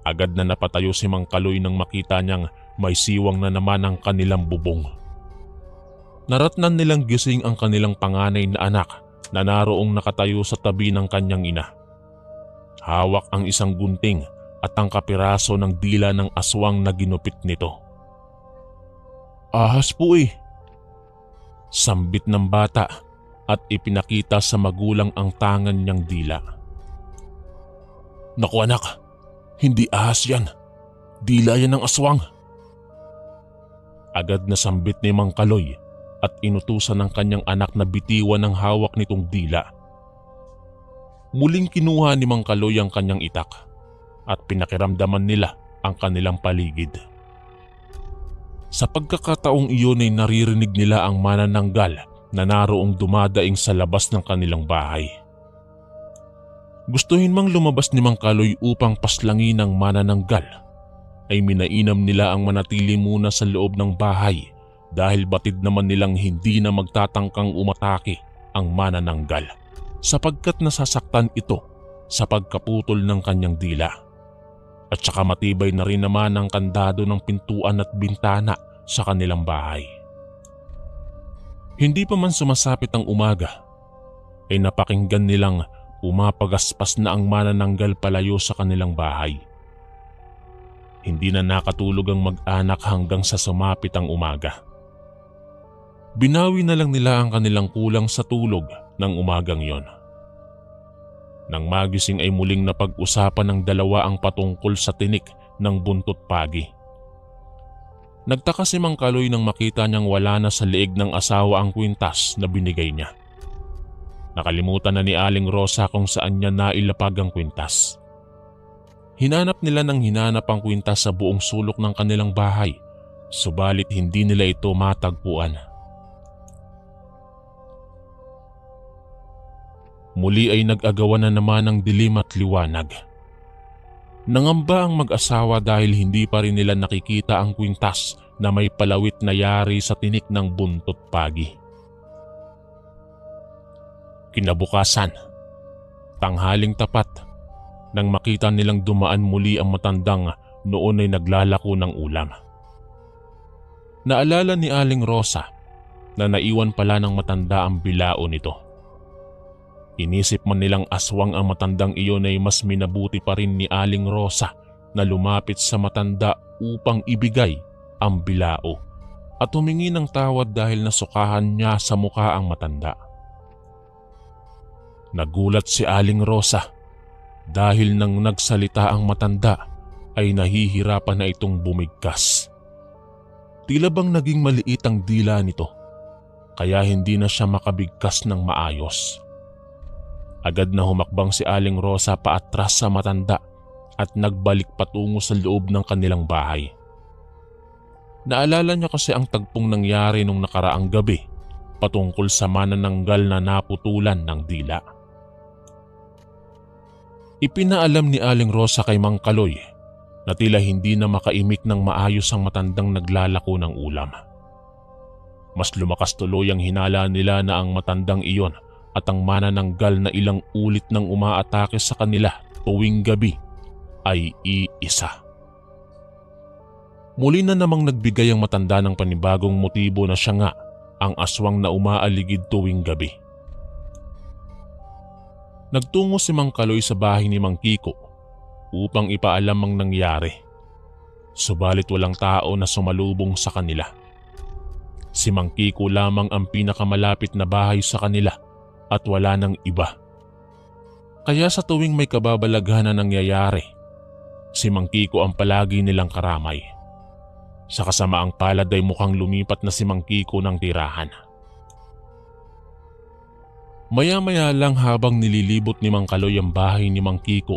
Agad na napatayo si Mang Kaloy nang makita niyang may siwang na naman ang kanilang bubong. Naratnan nilang gising ang kanilang panganay na anak na naroong nakatayo sa tabi ng kanyang ina. Hawak ang isang gunting at ang kapiraso ng dila ng aswang na ginupit nito. "Ahas po eh," sambit ng bata at ipinakita sa magulang ang tangan niyang dila. "Naku anak, hindi ahas yan. Dila yan ng aswang." Agad na sambit ni Mang Kaloy at inutusan ng kanyang anak na bitiwan ang hawak nitong dila. Muling kinuha ni Mang Kaloy ang kanyang itak at pinakiramdaman nila ang kanilang paligid. Sa pagkakataong iyon ay naririnig nila ang manananggal na naroong dumadaing sa labas ng kanilang bahay. Gustuhin mang lumabas ni Mang Kaloy upang paslangin ang manananggal, ay minainam nila ang manatili muna sa loob ng bahay dahil batid naman nilang hindi na magtatangkang umatake ang manananggal sapagkat nasasaktan ito sa pagkaputol ng kanyang dila. At saka matibay na rin naman ang kandado ng pintuan at bintana sa kanilang bahay. Hindi pa man sumasapit ang umaga, ay napakinggan nilang umapagaspas na ang manananggal palayo sa kanilang bahay. Hindi na nakatulog ang mag-anak hanggang sa sumapit ang umaga. Binawi na lang nila ang kanilang kulang sa tulog ng umagang yon. Nang magising ay muling napag-usapan ng dalawa ang patungkol sa tinik ng buntot pagi. Nagtaka si Mang Kaloy nang makita niyang wala na sa leeg ng asawa ang kwintas na binigay niya. Nakalimutan na ni Aling Rosa kung saan niya nailapag ang kwintas. Hinanap nila ng hinanap ang kwintas sa buong sulok ng kanilang bahay, subalit hindi nila ito matagpuan. Muli ay nag-agawan na naman ng dilim at liwanag. Nangamba ang mag-asawa dahil hindi pa rin nila nakikita ang kwintas na may palawit na yari sa tinik ng buntot pagi. Kinabukasan, tanghaling tapat, nang makita nilang dumaan muli ang matandang noon ay naglalako ng ulam. Naalala ni Aling Rosa na naiwan pala ng matanda ang bilao nito. Inisip man nilang aswang ang matandang iyon ay mas minabuti pa rin ni Aling Rosa na lumapit sa matanda upang ibigay ang bilao at humingi ng tawad dahil nasukahan niya sa mukha ang matanda. Nagulat si Aling Rosa dahil nang nagsalita ang matanda ay nahihirapan na itong bumigkas. Tila bang naging maliit ang dila nito kaya hindi na siya makabigkas ng maayos. Agad na humakbang si Aling Rosa paatras sa matanda at nagbalik patungo sa loob ng kanilang bahay. Naalala niya kasi ang tagpong nangyari nung nakaraang gabi patungkol sa manananggal na naputulan ng dila. Ipinaalam ni Aling Rosa kay Mang Kaloy na tila hindi na makaimik ng maayos ang matandang naglalako ng ulam. Mas lumakas tuloy ang hinala nila na ang matandang iyon at ang manananggal na ilang ulit nang umaatake sa kanila tuwing gabi ay iisa. Muli na namang nagbigay ang matanda ng panibagong motibo na siya nga ang aswang na umaaligid tuwing gabi. Nagtungo si Mang Kaloy sa bahay ni Mang Kiko upang ipaalam ang nangyari. Subalit walang tao na sumalubong sa kanila. Si Mang Kiko lamang ang pinakamalapit na bahay sa kanila at wala nang iba. Kaya sa tuwing may kababalaghan na nangyayari, si Mang Kiko ang palagi nilang karamay. Sa kasamaang palad ay mukhang lumipat na si Mang Kiko ng tirahan. Maya-maya lang habang nililibot ni Mang Kaloy ang bahay ni Mang Kiko,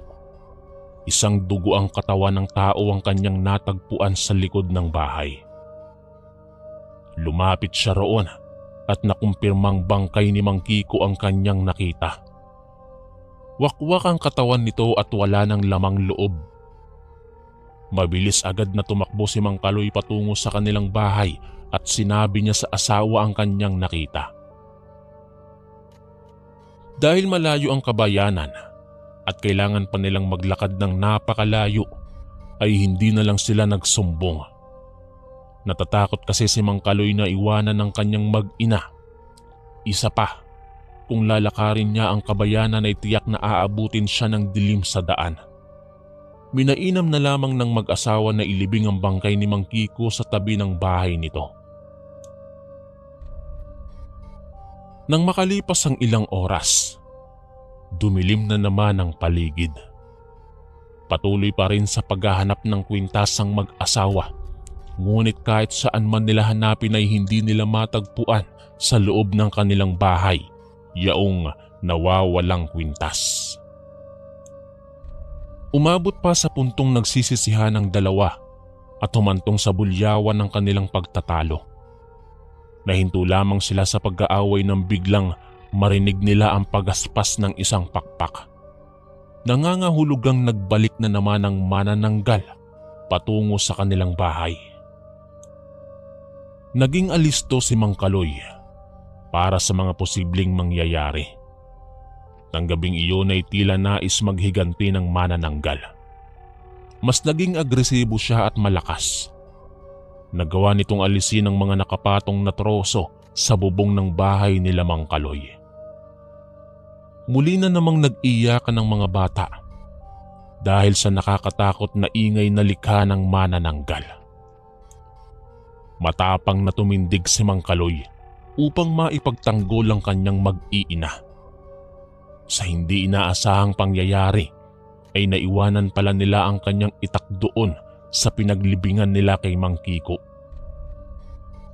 isang dugo ang katawan ng tao ang kanyang natagpuan sa likod ng bahay. Lumapit siya roon at nakumpirmang bangkay ni Mang Kiko ang kanyang nakita. Wakwak ang katawan nito at wala ng lamang loob. Mabilis agad na tumakbo si Mang Kaloy patungo sa kanilang bahay at sinabi niya sa asawa ang kanyang nakita. Dahil malayo ang kabayanan at kailangan pa nilang maglakad ng napakalayo, ay hindi na lang sila nagsumbong. Natatakot kasi si Mang Kaloy na iwanan ng kanyang mag-ina. Isa pa, kung lalakarin niya ang kabayanan ay tiyak na aabutin siya ng dilim sa daan. Minainam na lamang ng mag-asawa na ilibing ang bangkay ni Mang Kiko sa tabi ng bahay nito. Nang makalipas ang ilang oras, dumilim na naman ang paligid. Patuloy pa rin sa paghahanap ng kwintas ang mag-asawa, ngunit kahit saan man nila hanapin ay hindi nila matagpuan sa loob ng kanilang bahay, yaong nawawalang kwintas. Umabot pa sa puntong nagsisisihan ang dalawa at humantong sa bulyawan ng kanilang pagtatalo. Nahinto lamang sila sa pag-aaway nang biglang marinig nila ang pagaspas ng isang pakpak. Nangangahulugang nagbalik na naman ang manananggal patungo sa kanilang bahay. Naging alisto si Mang Kaloy para sa mga posibleng mangyayari. Nang gabing iyon ay tila nais maghiganti ng manananggal. Mas naging agresibo siya at malakas. Nagawa nitong alisin ang mga nakapatong na troso sa bubong ng bahay nila Mang Kaloy. Muli na namang nag-iyakan ng mga bata dahil sa nakakatakot na ingay na likha ng manananggal. Matapang na tumindig si Mang Kaloy upang maipagtanggol ang kanyang mag-iina. Sa hindi inaasahang pangyayari ay naiwanan pala nila ang kanyang itak doon sa pinaglibingan nila kay Mang Kiko.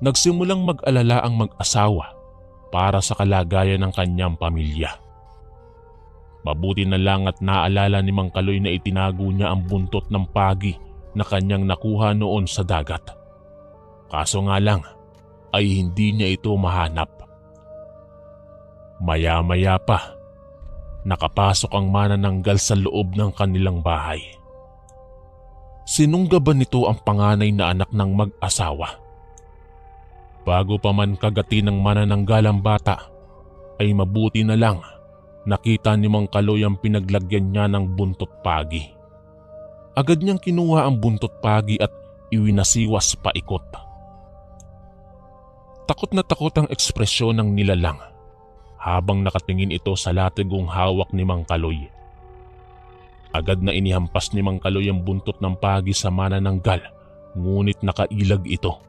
Nagsimulang mag-alala ang mag-asawa para sa kalagayan ng kanyang pamilya. Mabuti na lang at naalala ni Mang Kaloy na itinago niya ang buntot ng pagi na kanyang nakuha noon sa dagat. Kaso nga lang ay hindi niya ito mahanap. Maya-maya pa, nakapasok ang manananggal sa loob ng kanilang bahay. Sinunggaban nito ang panganay na anak ng mag-asawa. Bago pa man kagati ng manananggal ang bata, ay mabuti na lang nakita ni Mang Kaloy ang pinaglagyan niya ng buntot pagi. Agad niyang kinuha ang buntot pagi at iwinasiwas paikot. Takot na takot ang ekspresyon ng nilalang habang nakatingin ito sa latigong hawak ni Mang Kaloy. Agad na inihampas ni Mang Kaloy ang buntot ng pagi sa manananggal, ngunit nakailag ito.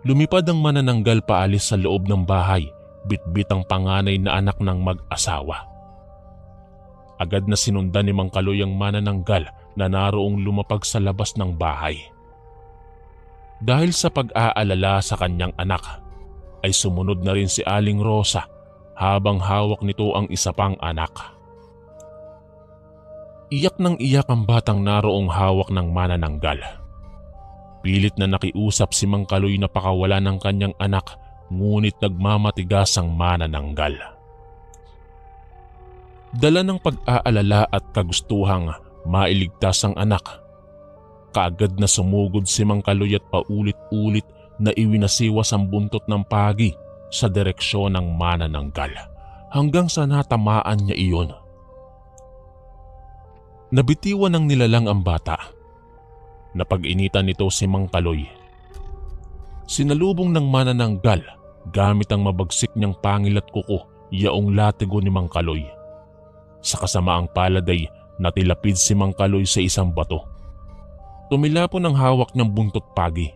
Lumipad ang manananggal paalis sa loob ng bahay, bitbit ang panganay na anak ng mag-asawa. Agad na sinundan ni Mang Kaloy ang manananggal na naroong lumapag sa labas ng bahay. Dahil sa pag-aalala sa kanyang anak, ay sumunod na rin si Aling Rosa habang hawak nito ang isa pang anak. Iyak ng iyak ang batang naroong hawak ng manananggal. Pilit na nakiusap si Mang Kaloy na pakawala ng kanyang anak, ngunit nagmamatigas ang manananggal. Dala ng pag-aalala at kagustuhang mailigtas ang anak, kaagad na sumugod si Mang Kaloy at paulit-ulit na iwinasiwas ang buntot ng pagi sa direksyon ng manananggal hanggang sa natamaan niya iyon. Nabitiwan ng nilalang ang bata. Napag-initan nito si Mang Kaloy. Sinalubong ng manananggal gamit ang mabagsik niyang pangil at kuko yaong latigo ni Mang Kaloy. Sa kasamaang palad ay natilapid si Mang Kaloy sa isang bato. Tumilapon ang hawak niyang buntot pagi.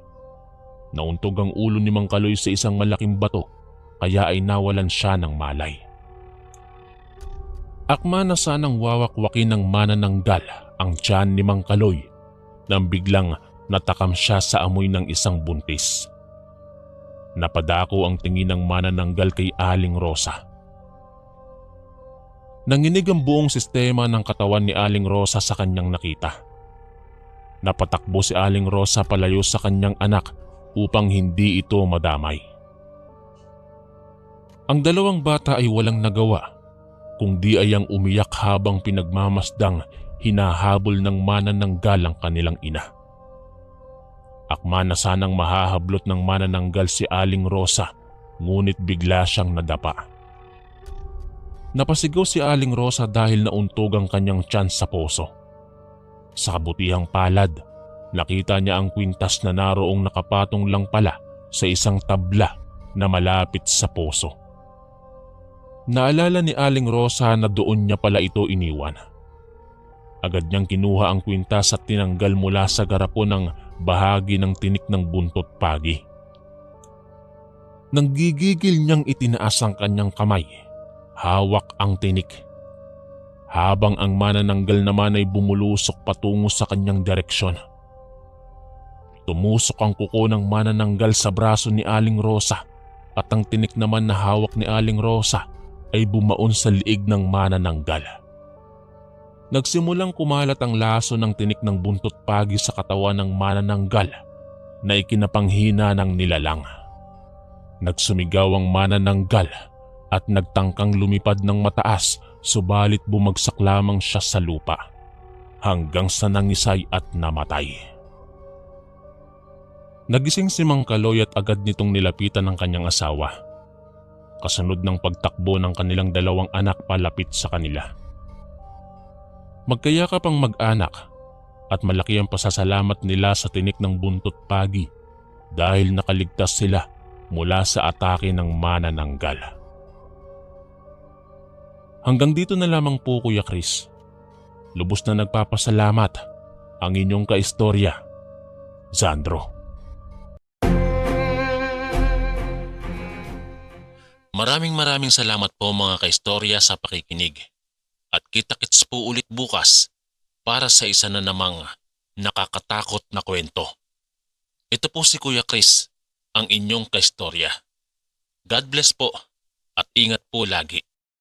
Nauntog ang ulo ni Mang Kaloy sa isang malaking bato, kaya ay nawalan siya ng malay. Akma na sanang wawakwakin ng manananggal ang tiyan ni Mang Kaloy nang biglang natakam siya sa amoy ng isang buntis. Napadako ang tingin ng manananggal kay Aling Rosa. Nanginig ang buong sistema ng katawan ni Aling Rosa sa kanyang nakita. Napatakbo si Aling Rosa palayo sa kanyang anak upang hindi ito madamay. Ang dalawang bata ay walang nagawa kundi ay ang umiyak habang pinagmamasdang hinahabol ng manananggal ang kanilang ina. Akma na sanang mahahablot ng manananggal si Aling Rosa, ngunit bigla siyang nadapa. Napasigaw si Aling Rosa dahil nauntog ang kanyang tiyan sa poso. Sa kabutihang palad, nakita niya ang kwintas na naroong nakapatong lang pala sa isang tabla na malapit sa poso. Naalala ni Aling Rosa na doon niya pala ito iniwan. Agad niyang kinuha ang kwintas at tinanggal mula sa garapon ng bahagi ng tinik ng buntot pagi. Nanggigigil niyang itinaas ang kanyang kamay, hawak ang tinik, habang ang manananggal naman ay bumulusok patungo sa kanyang direksyon. Tumusok ang kuko ng manananggal sa braso ni Aling Rosa at ang tinik naman na hawak ni Aling Rosa ay bumaon sa liig ng manananggal. Nagsimulang kumalat ang laso ng tinik ng buntot pagi sa katawan ng manananggal na ikinapanghina ng nilalang. Nagsumigaw ang manananggal at nagtangkang lumipad ng mataas, subalit bumagsak lamang siya sa lupa hanggang sa nangisay at namatay. Nagising si Mang Kaloy at agad nitong nilapitan ng kanyang asawa, kasunod ng pagtakbo ng kanilang dalawang anak palapit sa kanila. Magkayakap ang mag-anak at malaki ang pasasalamat nila sa tinik ng buntot pagi dahil nakaligtas sila mula sa atake ng manananggal. Hanggang dito na lamang po, Kuya Chris. Lubos na nagpapasalamat ang inyong kaistorya, Zandro. Maraming salamat po mga kaistorya sa pakikinig. At kita-kits po ulit bukas para sa isa na namang nakakatakot na kwento. Ito po si Kuya Chris, ang inyong kaistorya. God bless po at ingat po lagi.